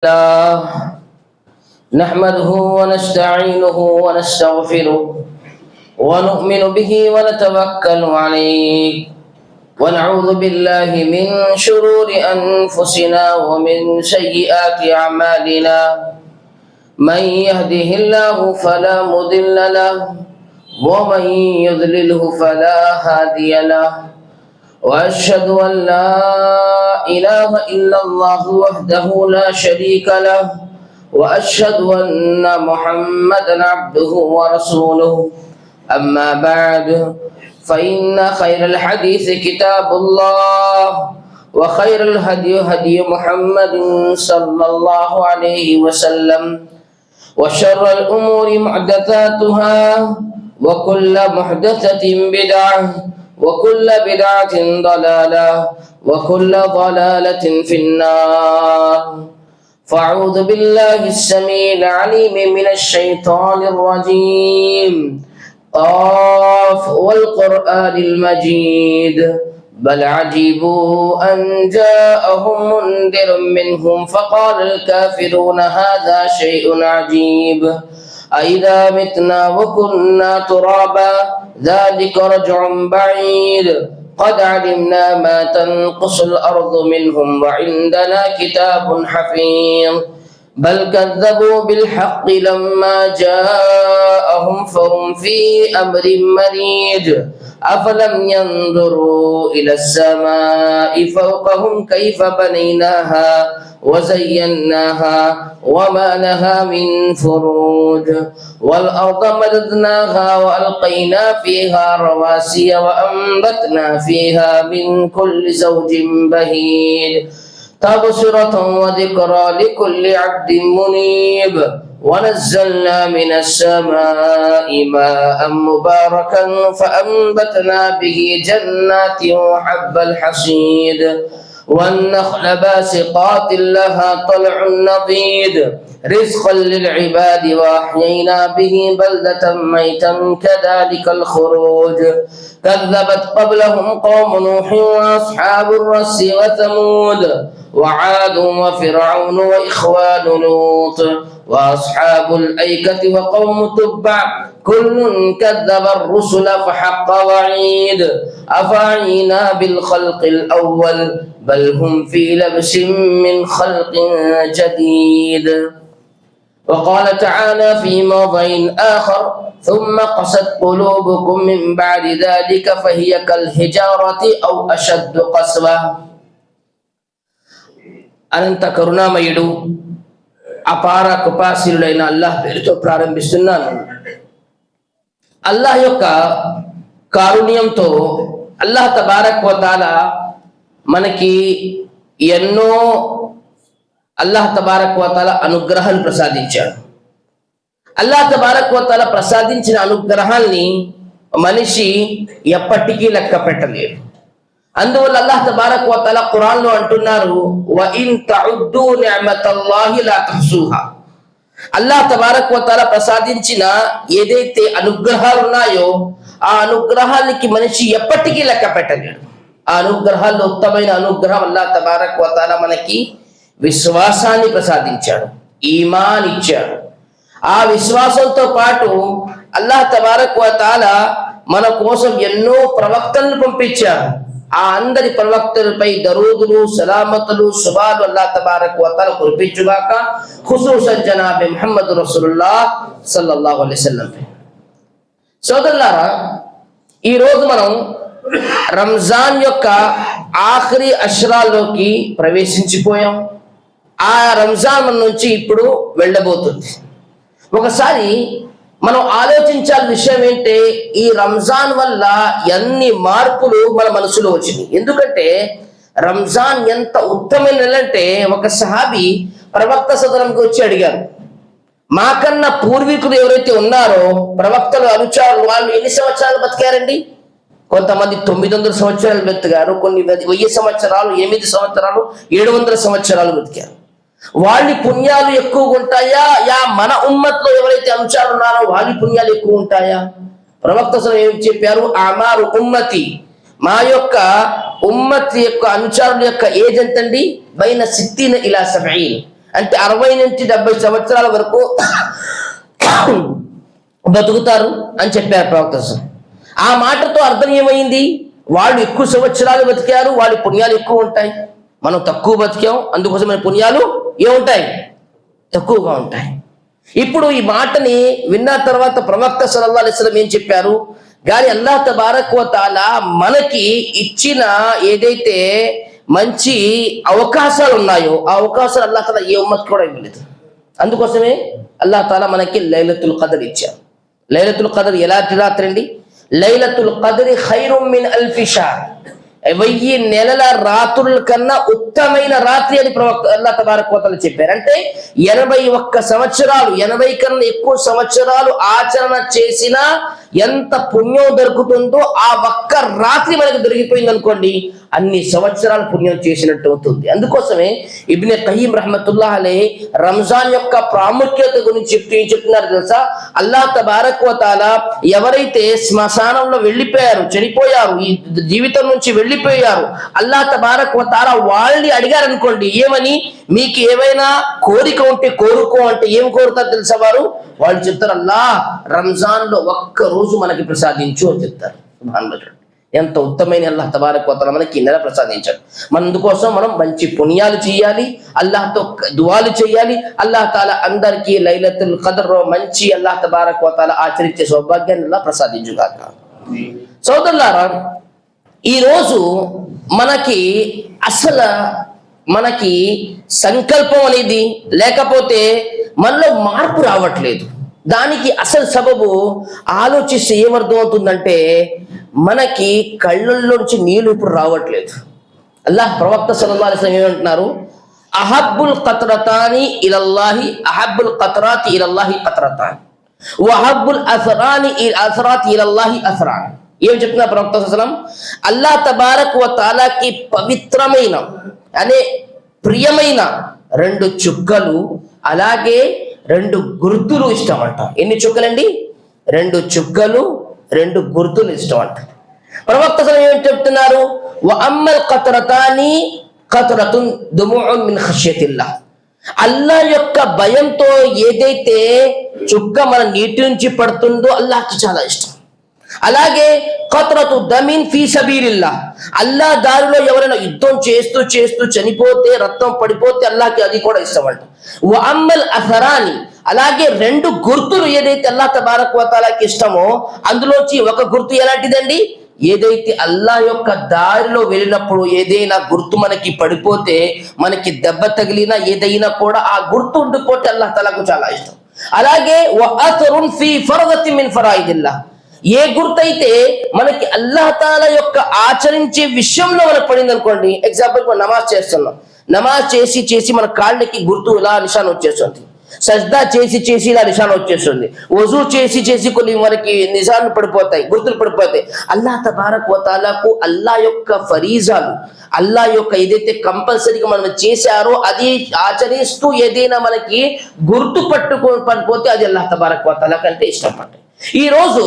الله نحمده ونستعينه ونستغفره ونؤمن به ونتوكل عليه ونعوذ بالله من شرور أنفسنا ومن سيئات أعمالنا من يهده الله فلا مضل له ومن يضلله فلا هادي له وأشهد أن لا إله إلا الله وحده لا شريك له وأشهد أن محمدا عبده ورسوله أما بعد فإن خير الحديث كتاب الله وخير الهدي هدي محمد صلى الله عليه وسلم وشر الأمور محدثاتها وكل محدثة بدعة وكل بدعة ضلالة وكل ضلالة في النار فأعوذ بالله السميع العليم من الشيطان الرجيم قاف والقرآن المجيد بل عجبوا أن جاءهم منذر منهم فقال الكافرون هذا شيء عجيب أإذا متنا وكنا ترابا ذلك رجع بعيد قد علمنا ما تنقص الأرض منهم وعندنا كتاب حفيظ بل كذبوا بالحق لما جاءهم فهم في أمر مريج أفلم ينظروا إلى السماء فوقهم كيف بنيناها وزيناها وما لها من فروج والأرض مددناها وألقينا فيها رواسي وأنبتنا فيها من كل زوج بهيج تبصرة وذكرى لكل عبد منيب ونزلنا من السماء ماء مباركا فأنبتنا به جنات وحب الحصيد والنخل باسقات لها طلع نضيد رزقا للعباد وأحيينا به بلدة ميتا كذلك الخروج كذبت قبلهم قوم نوح وأصحاب الرس وثمود وعاد وفرعون وإخوان لوط وأصحاب الأيكة وقوم تبع كل كذب الرسل فحق وعيد أفعينا بالخلق الأول بل هم في لبس من خلق جديد وقال تعالى في موضع آخر ثم قست قلوبكم من بعد ذلك فهي كالحجارة أو أشد قسوة అనంత కరుణామయుడు అపార కృపాశీలుడైన అల్లాహ్ పేరుతో ప్రారంభిస్తున్నాను. అల్లాహ్ యొక్క కారుణ్యంతో అల్లాహ్ తబారక్ వ తఆలా మనకి ఎన్నో అల్లాహ్ తబారక్ వ తఆలా అనుగ్రహాలు ప్రసాదించాడు. అల్లాహ్ తబారక్ వ తఆలా ప్రసాదించిన అనుగ్రహాల్ని మనిషి ఎప్పటికీ లెక్క పెట్టలేడు. అందువల్ల అల్లాహ్ తబారక్ వ తఆలా ఖురాన్లో అంటున్నారు వ ఇన్ తఉద్దు నిఅమతల్లాహి లా తహ్సుహా. అల్లాహ్ తబారక్ వ తఆలా ప్రసాదించిన ఏదైతే అనుగ్రహాలు ఉన్నాయో ఆ అనుగ్రహాలకి మనిషి ఎప్పటికీ లెక్క పెట్టలేడు. ఆ అనుగ్రహాల్లో ఉత్తమైన అనుగ్రహం అల్లాహ్ తబారక్ వ తఆలా మనకి విశ్వాసాన్ని ప్రసాదించాడు, ఈమాన్ ఇచ్చాడు. ఆ విశ్వాసంతో పాటు అల్లాహ్ తబారక్ వ తఆలా మన కోసం ఎన్నో ప్రవక్తలను పంపించారు. ఆ అందరి ప్రవక్తలపై దరూదులు సలామతులు శుభాలు అల్లాహ్ తబారక్ వ తఆలా కురిపించుగాక. ఖుసూసన్ జనాబ్ ముహమ్మద్ రసూలుల్లాహ్ సల్లల్లాహు అలైహి వసల్లం. సోదరులారా, ఈ రోజు మనం రంజాన్ యొక్క ఆఖరి అష్రాల్లోకి ప్రవేశించిపోయాం. ఆ రంజాన్ నుంచి ఇప్పుడు వెళ్ళబోతుంది. ఒకసారి మనం ఆలోచించాల్సిన విషయం ఏంటంటే ఈ రంజాన్ వల్ల ఎన్ని మార్పులు మన మనసులో వచ్చినాయి. ఎందుకంటే రంజాన్ ఎంత ఉత్తమమైన నెల అంటే ఒక సహాబీ ప్రవక్త సదనంకి వచ్చి అడిగారు, మాకన్నా పూర్వీకులు ఎవరైతే ఉన్నారో ప్రవక్తలు అనుచారులు వాళ్ళు ఎన్ని సంవత్సరాలు బతికారండి? కొంతమంది 900 సంవత్సరాలు బతికారు, కొన్ని 1000 సంవత్సరాలు, 8 సంవత్సరాలు, 700 సంవత్సరాలు బతికారు. వాళ్ళ పుణ్యాలు ఎక్కువ ఉంటాయా యా మన ఉమ్మత్లో ఎవరైతే అంశాలు ఉన్నారో వాళ్ళ పుణ్యాలు ఎక్కువ ఉంటాయా? ప్రవక్త ఏం చెప్పారు? అమారు ఉమ్మతి, మా యొక్క ఉమ్మత్ యొక్క అనుచారుల యొక్క ఏజ్ ఎంతండి? బైన 60 ఇలా 70. అంటే 60 నుంచి 70 సంవత్సరాల వరకు బతుకుతారు అని చెప్పారు ప్రవక్త. ఆ మాటతో అర్థం ఏమైంది? వాళ్ళు ఎక్కువ సంవత్సరాలు బతికారు, వాళ్ళ పుణ్యాలు ఎక్కువ ఉంటాయి. మనం తక్కువ బతికాం, అందుకోసం మన పుణ్యాలు ఏముంటాయి? తక్కువగా ఉంటాయి. ఇప్పుడు ఈ మాటని విన్న తర్వాత ప్రవక్త సల్లల్లాహు అలైహి వసల్లం ఏం చెప్పారు? కానీ అల్లాహ్ తబారక్ వ తఆలా మనకి ఇచ్చిన ఏదైతే మంచి అవకాశాలు ఉన్నాయో ఆ అవకాశాలు అల్లాహ్ తఆలా ఏ ఉమ్మత్ కూడా ఇవ్వలేదు. అందుకోసమే అల్లాహ్ తఆలా మనకి లైలతుల్ ఖద్ర్ ఇచ్చారు. లైలతుల్ ఖద్ర్ ఎలాంటి రాత్రి అండి? లైలతుల్ ఖద్ర్ ఖైరుమ్ మిన్ అల్ఫి షహర్, 1000 నెలల రాత్రుల కన్నా ఉత్తమైన రాత్రి అని ప్రవక్త అల్లాహ్ తబారక్ వ తఆలా చెప్పారు. అంటే 81 సంవత్సరాలు, 80 కన్నా ఎక్కువ సంవత్సరాలు ఆచరణ చేసినా ఎంత పుణ్యం దొరుకుతుందో ఆ ఒక్క రాత్రి మనకు దొరికిపోయింది అనుకోండి, అన్ని సంవత్సరాల పుణ్యం చేసినట్టు అవుతుంది. అందుకోసమే ఇబ్నే ఖయ్యిం రహ్మతుల్లాహి అలైహి రంజాన్ యొక్క ప్రాముఖ్యత గురించి ఏం చెప్తున్నారు తెలుసా? అల్లాహ్ తబారక్ వ తఆలా ఎవరైతే శ్మశానంలో వెళ్ళిపోయారు, చనిపోయారు, ఈ జీవితం నుంచి వెళ్ళిపోయారు, అల్లాహ్ తబారక్ వ తఆలా వాళ్ళని అడిగారు అనుకోండి, ఏమని? మీకు ఏమైనా కోరిక ఉంటే కోరుకో అంటే ఏం కోరుతారు తెలుసా? వాళ్ళు చెప్తారు, అల్లాహ్ రంజాన్ లో ఒక్క రోజు మనకి ప్రసాదించు అని చెప్తారు. సుబ్హానల్లాహ్, ఎంత ఉత్తమైన అల్లాహ్ తబారక్ వ తఆలా మనకి నెల ప్రసాదించాడు. అందుకోసం మనం మంచి పుణ్యాలు చేయాలి, అల్లాహ్తో దువాలు చేయాలి. అల్లాహ్ తఆలా అందరికీ లైలతుల్ ఖద్ర్ మంచి అల్లాహ్ తబారక్ వ తఆలా ఆచరించే సౌభాగ్యాన్ని అల్లాహ్ ప్రసాదించుగాక. సోదరులారా, ఈరోజు మనకి అసలు మనకి సంకల్పం అనేది లేకపోతే మనలో మార్పు రావట్లేదు. దానికి అసలు సబబు ఆలోచిస్తే ఏమర్థం అవుతుందంటే, మనకి కళ్ళల్లోంచి నీళ్లు ఇప్పుడు రావట్లేదు. అల్లాహ్ ప్రవక్త సల్లల్లాహు అలైహి వసల్లం ఏమంటున్నారు? అహబ్బుల్ ఖత్రతాని ఇలల్లాహి అహబ్బుల్ ఖత్రాతి ఇలల్లాహి ఖత్రతాని వహబ్బుల్ అసరాతి ఇలల్లాహి అసరాన్. ఏం చెప్తున్నారు ప్రవక్త సల్లల్లాహు అలైహి వసల్లం? అల్లాహ్ తబారక్ వ తఆలాకి పవిత్రమైన అనే ప్రియమైన 2 చుక్కలు, అలాగే 2 గుర్తులు ఇష్టం అంట. ఎన్ని చుక్కలండి? 2 చుక్కలు, 2 గుర్తులు ఇష్టం అంట. ప్రవక్త సల్లల్లాహు అలైహి వసల్లం ఏం చెప్తున్నారు? వ అమ్మల్ ఖత్రతాని ఖత్రతున్ దుముఉన్ మిన్ ఖష్యతిల్లాహ్. అల్లాహ్ యొక్క భయంతో ఏదైతే చుక్క మన నీటి నుంచి పడుతుందో అల్లాహ్కి చాలా ఇష్టం. అలాగే ఖత్రతు దమిన్ ఫీ సబీలిల్లాహ్, అల్లాహ్ దారిలో ఎవరైనా యుద్ధం చేస్తూ చేస్తూ చనిపోతే, రక్తం పడిపోతే అల్లాహ్కి అది కూడా ఇష్టం అంట. వ అమ్మల్ అసరాని, అలాగే 2 గుర్తులు ఏదైతే అల్లాహ్ తబారక్ వ తఆలాకి ఇష్టమో అందులోంచి ఒక గుర్తు ఎలాంటిదండి? ఏదైతే అల్లాహ్ యొక్క దారిలో వెళ్ళినప్పుడు ఏదైనా గుర్తు మనకి పడిపోతే, మనకి దెబ్బ తగిలినా ఏదైనా కూడా ఆ గుర్తు ఉండిపోతే అల్లాహ్ తఆలాకు చాలా ఇష్టం. అలాగే వ అథరున్ ఫీ ఫరదతి మిన్ ఫరాయిదిల్లాహ్, ఏ గుర్తైతే మనకి అల్లాహ్ తఆలా యొక్క ఆచరించే విషయంలో మనకు పడింది అనుకోండి. ఎగ్జాంపుల్, మనం నమాజ్ చేస్తున్నాం, నమాజ్ చేసి చేసి మన కాళ్ళకి గుర్తు ఇలా నిషాన్ వచ్చేస్తుంది, సజ్దా చేసి చేసి ఇలా నిషాన్ వచ్చేస్తుంది, వజూ చేసి చేసి కొన్ని మనకి నిషాన్లు పడిపోతాయి, గుర్తులు పడిపోతాయి. అల్లాహ్ తబారక్ వ తఆలాకు అల్లాహ్ యొక్క ఫరీజాలు, అల్లాహ్ యొక్క ఏదైతే కంపల్సరీగా మనం చేశారో అది ఆచరిస్తూ ఏదైనా మనకి గుర్తు పడిపోతే అది అల్లాహ్ తబారక్ వ తఆలా కంటే ఇష్టం పడ్డాయి. ఈ రోజు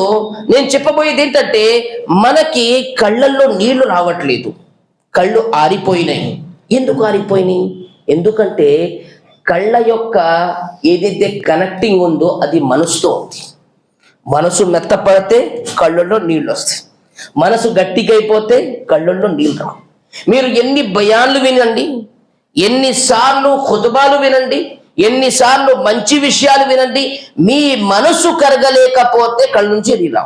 నేను చెప్పబోయేది ఏంటంటే, మనకి కళ్ళల్లో నీళ్లు రావట్లేదు, కళ్ళు ఆరిపోయినాయి. ఎందుకు ఆరిపోయినాయి? ఎందుకంటే కళ్ళ యొక్క ఏదైతే కనెక్టింగ్ ఉందో అది మనసుతో ఉంది. మనసు మెత్తపడితే కళ్ళల్లో నీళ్ళు వస్తాయి, మనసు గట్టిగా అయిపోతే కళ్ళల్లో నీళ్ళు రావు. మీరు ఎన్ని బయాన్లు వినండి, ఎన్నిసార్లు ఖుతుబాలు వినండి, ఎన్నిసార్లు మంచి విషయాలు వినండి, మీ మనసు కరగలేకపోతే కళ్ళ నుంచి నీళ్ళు.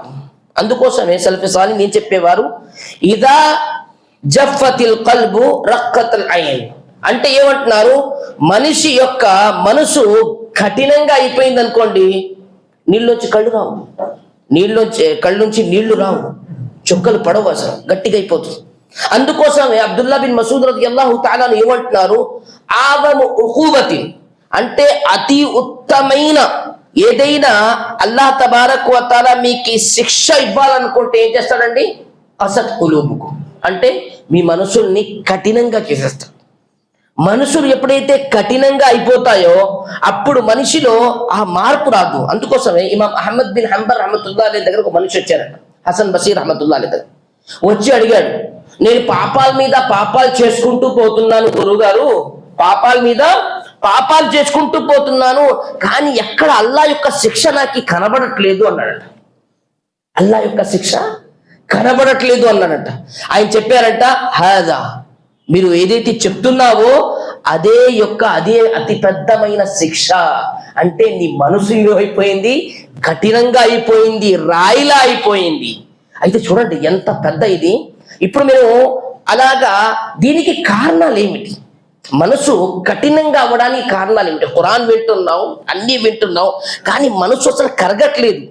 అందుకోసమే సలఫే సాలిహ్ నేను చెప్పేవారు, ఇదా జఫ్ఫతిల్ కల్బు రక్కతల్ ఐన్ అంటే ఏమంటున్నారు? మనిషి యొక్క మనసు కఠినంగా అయిపోయింది అనుకోండి, నీళ్ళొచ్చి కళ్ళు రావు, కళ్ళు నుంచి నీళ్లు రావు, చుక్కలు పడవు, అసలు గట్టిగా అయిపోతుంది. అందుకోసమే అబ్దుల్లా బిన్ మసూద్ రదియల్లాహు తఆలా ఏమంటున్నారు? ఆవము ఉఖూబతి అంటే అతి ఉత్తమైన ఏదైనా అల్లాహ్ తబారక్ వ తఆలా మీకు శిక్ష ఇవ్వాలనుకుంటే ఏం చేస్తాడండి? అసత్ కులూబుకు అంటే మీ మనసుల్ని కఠినంగా చేసేస్తాడు. మనసులు ఎప్పుడైతే కఠినంగా అయిపోతాయో అప్పుడు మనిషిలో ఆ మార్పు రాదు. అందుకోసమే ఇమాం అహ్మద్ బిన్ హంబల్ రహమతుల్లాహి అలైహి దగ్గర ఒక మనిషి వచ్చారట, హసన్ బసీర్ రహమతుల్లాహి అలైహి దగ్గర వచ్చి అడిగాడు, నేను పాపాల మీద పాపాలు చేసుకుంటూ పోతున్నాను గురువు గారు, పాపాల మీద పాపాలు చేసుకుంటూ పోతున్నాను, కానీ ఎక్కడ అల్లా యొక్క శిక్ష నాకు కనబడట్లేదు అన్నాడట. అల్లా యొక్క శిక్ష కనబడట్లేదు అన్నాడట. ఆయన చెప్పారంట, హాదా, మీరు ఏదైతే చెప్తున్నావో అదే అతి పెద్దమైన శిక్ష. అంటే నీ మనసు అయిపోయింది, కఠినంగా అయిపోయింది, రాయిలా అయిపోయింది. అయితే చూడండి ఎంత పెద్ద ఇది. ఇప్పుడు మేము అలాగా దీనికి కారణాలు ఏమిటి? మనసు కఠినంగా అవ్వడానికి కారణాలు ఏమిటి? ఖురాన్ వింటున్నావు, అన్ని వింటున్నావు, కానీ మనసు అసలు కరగట్లేదు.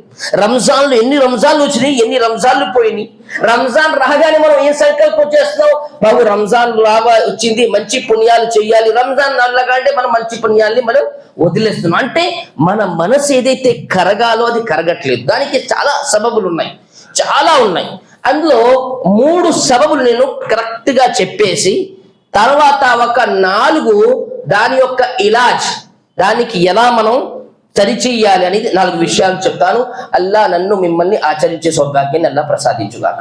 రంజాన్లు ఎన్ని రంజాన్లు వచ్చినాయి, ఎన్ని రంజాన్లు పోయినాయి. రంజాన్ రాగానే మనం ఏం సంకల్పం చేస్తున్నాం? బాబు రంజాన్ వచ్చింది, మంచి పుణ్యాలు చెయ్యాలి. రంజాన్ నల్లగాంటే మనం మంచి పుణ్యాల్ని మనం వదిలేస్తున్నాం. అంటే మన మనసు ఏదైతే కరగాలో అది కరగట్లేదు. దానికి చాలా సబబులు ఉన్నాయి, చాలా ఉన్నాయి. అందులో 3 సబబులు నేను కరెక్ట్ గా చెప్పేసి తర్వాత ఒక 4 దాని యొక్క ఇలాజ్, దానికి ఎలా మనం సరిచేయాలి అనేది 4 విషయాలు చెప్తాను. అల్లా నన్ను మిమ్మల్ని ఆచరించే సౌభాగ్యాన్ని అల్లా ప్రసాదించుగాక.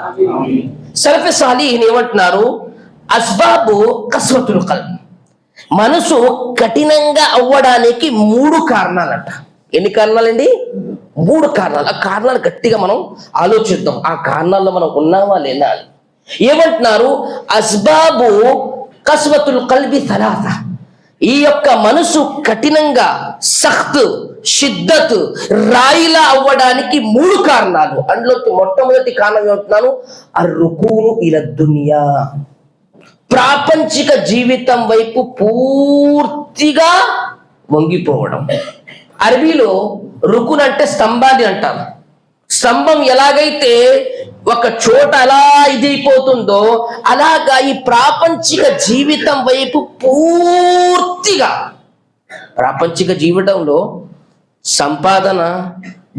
సలఫే సాలిహీన్ ఏమంటున్నారు? అస్బాబు కస్వతుల్ కల్బ్, మనసు కఠినంగా అవ్వడానికి 3 కారణాలంట. ఎన్ని కారణాలండి? 3 కారణాలు. ఆ కారణాలు గట్టిగా మనం ఆలోచిద్దాం. ఆ కారణాల్లో మనం ఉన్నామా లేదా అని. ఏమంటున్నారు? అస్బాబు కస్వతుల్ కల్బి సలాస, ఈ యొక్క మనసు కఠినంగా సఖ్త్ షిద్దత్ రాయిలా అవ్వడానికి 3 కారణాలు. అందులో మొట్టమొదటి కారణం ఏమంటున్నాను? అర్రుకూను ఇల దునియా, ప్రాపంచిక జీవితం వైపు పూర్తిగా వంగిపోవడం. అరబీలో రుకున్ అంటే స్తంభాన్ని అంటారు. స్తంభం ఎలాగైతే ఒక చోట అలా ఇదైపోతుందో అలాగా ఈ ప్రాపంచిక జీవితం వైపు పూర్తిగా, ప్రాపంచిక జీవితంలో సంపాదన,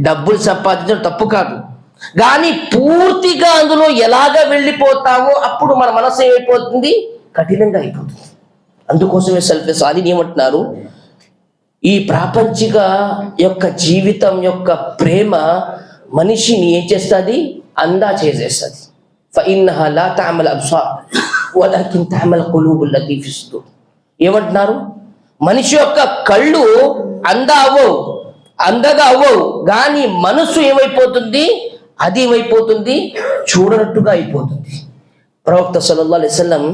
డబ్బులు సంపాదించడం తప్పు కాదు, కానీ పూర్తిగా అందులో ఎలాగ వెళ్ళిపోతామో అప్పుడు మన మనసు ఏమైపోతుంది? కఠినంగా అయిపోతుంది. అందుకోసమే సల్ఫే సాలిహీన్ ఏమంటున్నారు? ఈ ప్రాపంచిక యొక్క జీవితం యొక్క ప్రేమ మనిషిని ఏం చేస్తుంది? అందా చేసేస్తుంది. ఫఇన్నహా లా తఅమల్ అబ్సార్ వలకిన్ తఅమల్ ఖులూబుల్ లతీ ఫీ సుదూర్. ఏమంటున్నారు? మనిషి యొక్క కళ్ళు అందగా అవ్వవు, కానీ మనసు ఏమైపోతుంది? అది ఏమైపోతుంది? చూడనట్టుగా అయిపోతుంది. ప్రవక్త సల్లల్లాహు అలైహి వసల్లం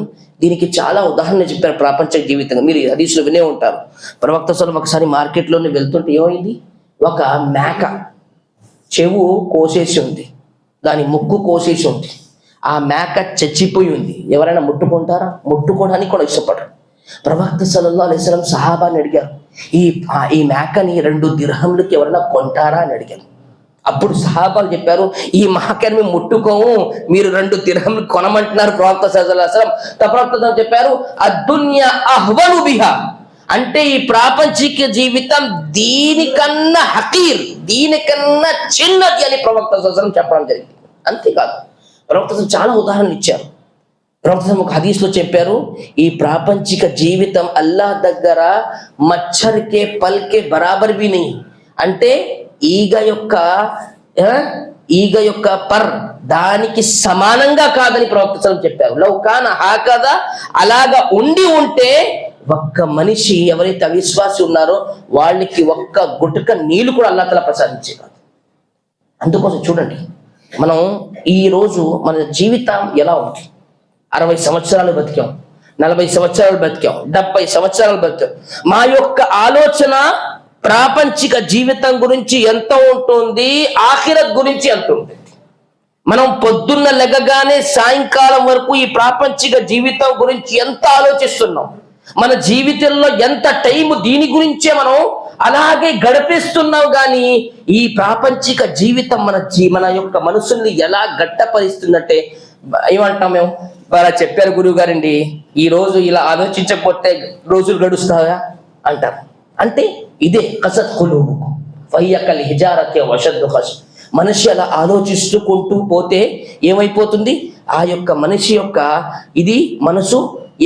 దీనికి చాలా ఉదాహరణ చెప్పారు. ప్రాపంచిక జీవితంగా మీరు హదీసులో వినే ఉంటారు. ప్రవక్త సల్లల్లాహు ఒకసారి మార్కెట్లోనే వెళ్తుంటే ఏమైంది? ఒక మేక చెవు కోసేసి ఉంది, దాని ముక్కు కోసేసి ఉంది, ఆ మేక చచ్చిపోయి ఉంది. ఎవరైనా ముట్టుకుంటారా? ముట్టుకోవడానికి కూడా ఇష్టపడరు. ప్రవక్త సల్లల్లాహు అలైహి వసల్లం సహాబాని అడిగారు, ఈ మేకని 2 దిర్హంలకి ఎవరైనా కొంటారా అని అడిగారు. అప్పుడు సహాబాలు చెప్పారు, ఈ మేకని మేము ముట్టుకోము, మీరు 2 దిర్హంలు కొనమంటున్నారు ప్రవక్త సల్లల్లాహు అలైహి వసల్లం. ప్రవక్త చెప్పారు, అద్దున్యా అహ్వను బిహా, అంటే ఈ ప్రాపంచిక జీవితం దీనికన్నా హకీర్, దీనికన్నా చిన్నది అని ప్రవక్త సల్లల్లాహు అలైహి వసల్లం చెప్పడం జరిగింది. అంతేకాదు ప్రవక్త చాలా ఉదాహరణలు ఇచ్చారు. ప్రవక్త ఒక హదీస్లో చెప్పారు, ఈ ప్రాపంచిక జీవితం అల్లాహ్ దగ్గర మచ్చర్కే పల్కే బరాబర్ బి నహీ, అంటే ఈగ యొక్క పర్ దానికి సమానంగా కాదని ప్రవక్త చెప్పారు. లౌకాన హాకదా, అలాగా ఉంటే ఒక్క మనిషి ఎవరైతే అవిశ్వాసి ఉన్నారో వాళ్ళకి ఒక్క గుటక నీళ్లు కూడా అల్లాహ్ తఆలా ప్రసాదించే కాదు. అందుకోసం చూడండి, మనం ఈ రోజు మన జీవితం ఎలా ఉంది? 60 సంవత్సరాలు బతికాం, 40 సంవత్సరాలు బతికాం, 70 సంవత్సరాలు బతికాం. మా యొక్క ఆలోచన ప్రాపంచిక జీవితం గురించి ఎంత ఉంటుంది, ఆఖిరత్ గురించి ఎంత ఉంటుంది. మనం పొద్దున్న లెగగానే సాయంకాలం వరకు ఈ ప్రాపంచిక జీవితం గురించి ఎంత ఆలోచిస్తున్నాం, మన జీవితంలో ఎంత టైం దీని గురించే మనం అలాగే గడిపేస్తున్నాం. కానీ ఈ ప్రాపంచిక జీవితం మన యొక్క మనసుల్ని ఎలా గట్టపరిస్తుందంటే ఏమంటాం మేము? అలా చెప్పారు గురువు గారండి, ఈ రోజు ఇలా ఆలోచించకపోతే రోజులు గడుస్తాయా అంటారు. అంటే ఇదే కసత్ ఖులూబుకుమ్ ఫహియ కల్ హిజారతి వషద్దు ఖష్. మనిషి అలా ఆలోచిస్తూ పోతే ఏమైపోతుంది? ఆ యొక్క మనిషి యొక్క మనసు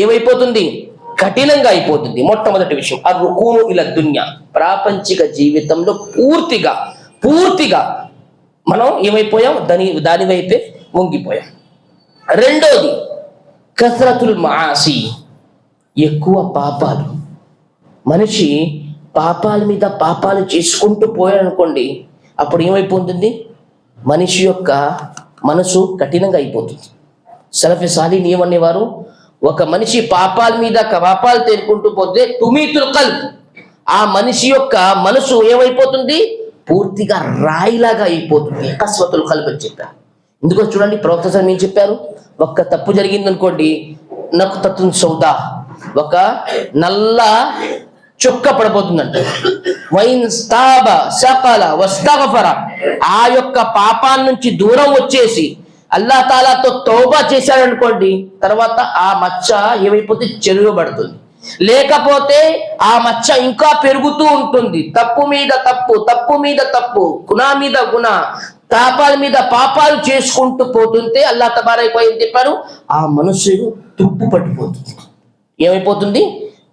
ఏమైపోతుంది? కఠినంగా అయిపోతుంది. మొట్టమొదటి విషయం అర్రుకూను ఇల దున్యా, ప్రాపంచిక జీవితంలో పూర్తిగా మనం ఏమైపోయాం? దాని వైపే వంగిపోయాం. రెండోది కస్రతుల్ మఆసి, ఎక్కువ పాపాలు. మనిషి పాపాల మీద పాపాలు చేసుకుంటూ పోయాడనుకోండి, అప్పుడు ఏమైపోతుంది? మనిషి యొక్క మనసు కఠినంగా అయిపోతుంది. సలఫే సాలీహీన్ ఏమనేవారు? ఒక మనిషి పాపాల మీద పాపాలు తేరుకుంటూ పోతే తుమీతుల్ కల్బ్, ఆ మనిషి యొక్క మనసు ఏమైపోతుంది? పూర్తిగా రాయిలాగా అయిపోతుంది. కస్వతుల్ కల్బ్ అని చెప్పారు. ఎందుకో చూడండి, ప్రవక్త ఏం చెప్పారు? ఒక్క తప్పు జరిగింది అనుకోండి, నక్తతున్ సౌదా, ఒక నల్ల చుక్క పడిపోతుందంట. వైన్ స్తాబ సకల వస్తగఫర, ఆ యొక్క పాపాల నుంచి దూరం వచ్చేసి అల్లాహ్ తాలాతో తౌబా చేశాడనుకోండి, తర్వాత ఆ మచ్చ ఏమైపోతే చెరుగబడుతుంది. లేకపోతే ఆ మచ్చ ఇంకా పెరుగుతూ ఉంటుంది. తప్పు మీద తప్పు, తప్పు మీద తప్పు, గుణా మీద గుణ, పాపాల మీద పాపాలు చేసుకుంటూ పోతుంటే అల్లాహ్ తబారక్ ఏం చెప్పారు? ఆ మనసు తుప్పు పట్టిపోతుంది. ఏమైపోతుంది?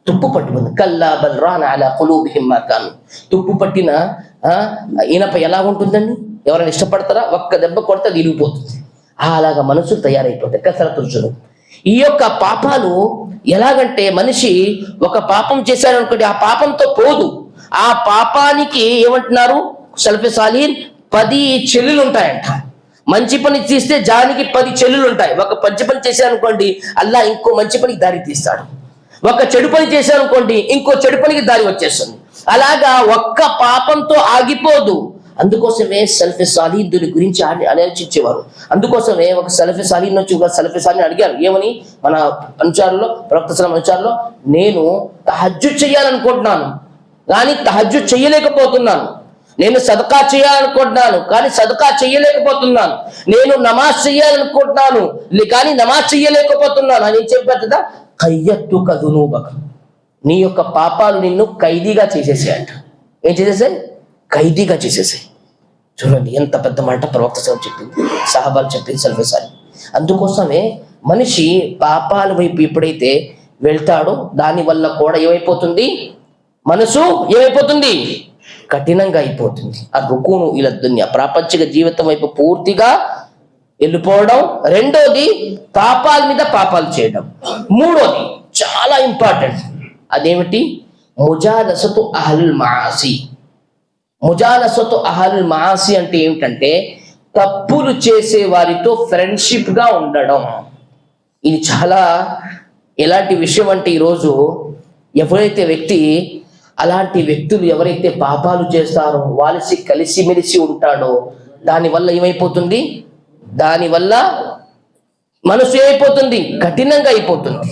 తుప్పు పట్టిపోతుంది. కల్లా బల్ రాన అలా ఖులూబిహిమ్ మా కాను. తుప్పు పట్టిన ఇనప ఎలా ఉంటుందండి? ఎవరైనా ఇష్టపడతారా? ఒక్క దెబ్బ కొడితే అది ఇరిగిపోతుంది. అలాగా మనసు తయారైపోతాయి. కసరతుల్ జునూబ్. ఈ యొక్క పాపాలు ఎలాగంటే, మనిషి ఒక పాపం చేశాడనుకోండి, ఆ పాపంతో పోదు. ఆ పాపానికి ఏమంటున్నారు సలఫే సాలీహీన్? 10 చెల్లులు ఉంటాయంట. మంచి పని తీస్తే జానికి 10 చెల్లులు ఉంటాయి. ఒక మంచి పని చేశారనుకోండి, అల్లా ఇంకో మంచి పనికి దారి తీస్తాడు. ఒక చెడు పని చేశారనుకోండి, ఇంకో చెడు పనికి దారి వచ్చేస్తుంది. అలాగా ఒక్క పాపంతో ఆగిపోదు. అందుకోసమే సలఫే సాలీహీన్ దీని గురించి ఆలోచించేవారు. అందుకోసమే ఒక సలఫే సాలీహీన్ వచ్చి ఒక సలఫే సాలీహీన్ అడిగారు, ఏమని? మన అనుచారులో, ప్రవక్త సల్లల్లాహు అలైహి వసల్లం అనుచారులో, నేను తహజ్జుద్ చేయాలనుకుంటున్నాను కానీ తహజ్జుద్ చేయలేకపోతున్నాను. నేను సదకా చేయాలనుకుంటున్నాను కానీ సదకా చేయలేకపోతున్నాను. నేను నమాజ్ చేయాలనుకుంటున్నాను కానీ నమాజ్ చేయలేకపోతున్నాను అని చెప్పేదా? కయ్యత్తుక దునూబక, నీ యొక్క పాపాలు నిన్ను ఖైదీగా చేసేసాయంట. ఏం చేసేసాయి? ఖైదీగా చేసేసాయి. చూడండి ఎంత పెద్ద మాట ప్రవక్త చెప్పింది, సహాబాలు చెప్పింది, సలఫే సాలీహీన్. అందుకోసమే మనిషి పాపాల వైపు ఎప్పుడైతే వెళ్తాడో దానివల్ల కూడా ఏమైపోతుంది? మనసు ఏమైపోతుంది? కఠినంగా అయిపోతుంది. ఆ రుకును ఇలా దున్యా, ప్రాపంచిక జీవితం వైపు పూర్తిగా వెళ్ళిపోవడం. రెండోది పాపాల మీద పాపాలు చేయడం. మూడోది చాలా ఇంపార్టెంట్, అదేమిటి? ముజాలసతు అహ్లుల్ మఆసి. ముజాలసతు అహ్లుల్ మఆసి అంటే ఏమిటంటే, తప్పులు చేసే వారితో ఫ్రెండ్షిప్ గా ఉండడం. ఇది చాలా ఎలాంటి విషయం అంటే, ఈరోజు ఎవరైతే వ్యక్తి అలాంటి వ్యక్తులు ఎవరైతే పాపాలు చేస్తారో వాళ్ళకి కలిసిమెలిసి ఉంటాడో దానివల్ల ఏమైపోతుంది? దానివల్ల మనసు ఏమైపోతుంది? కఠినంగా అయిపోతుంది.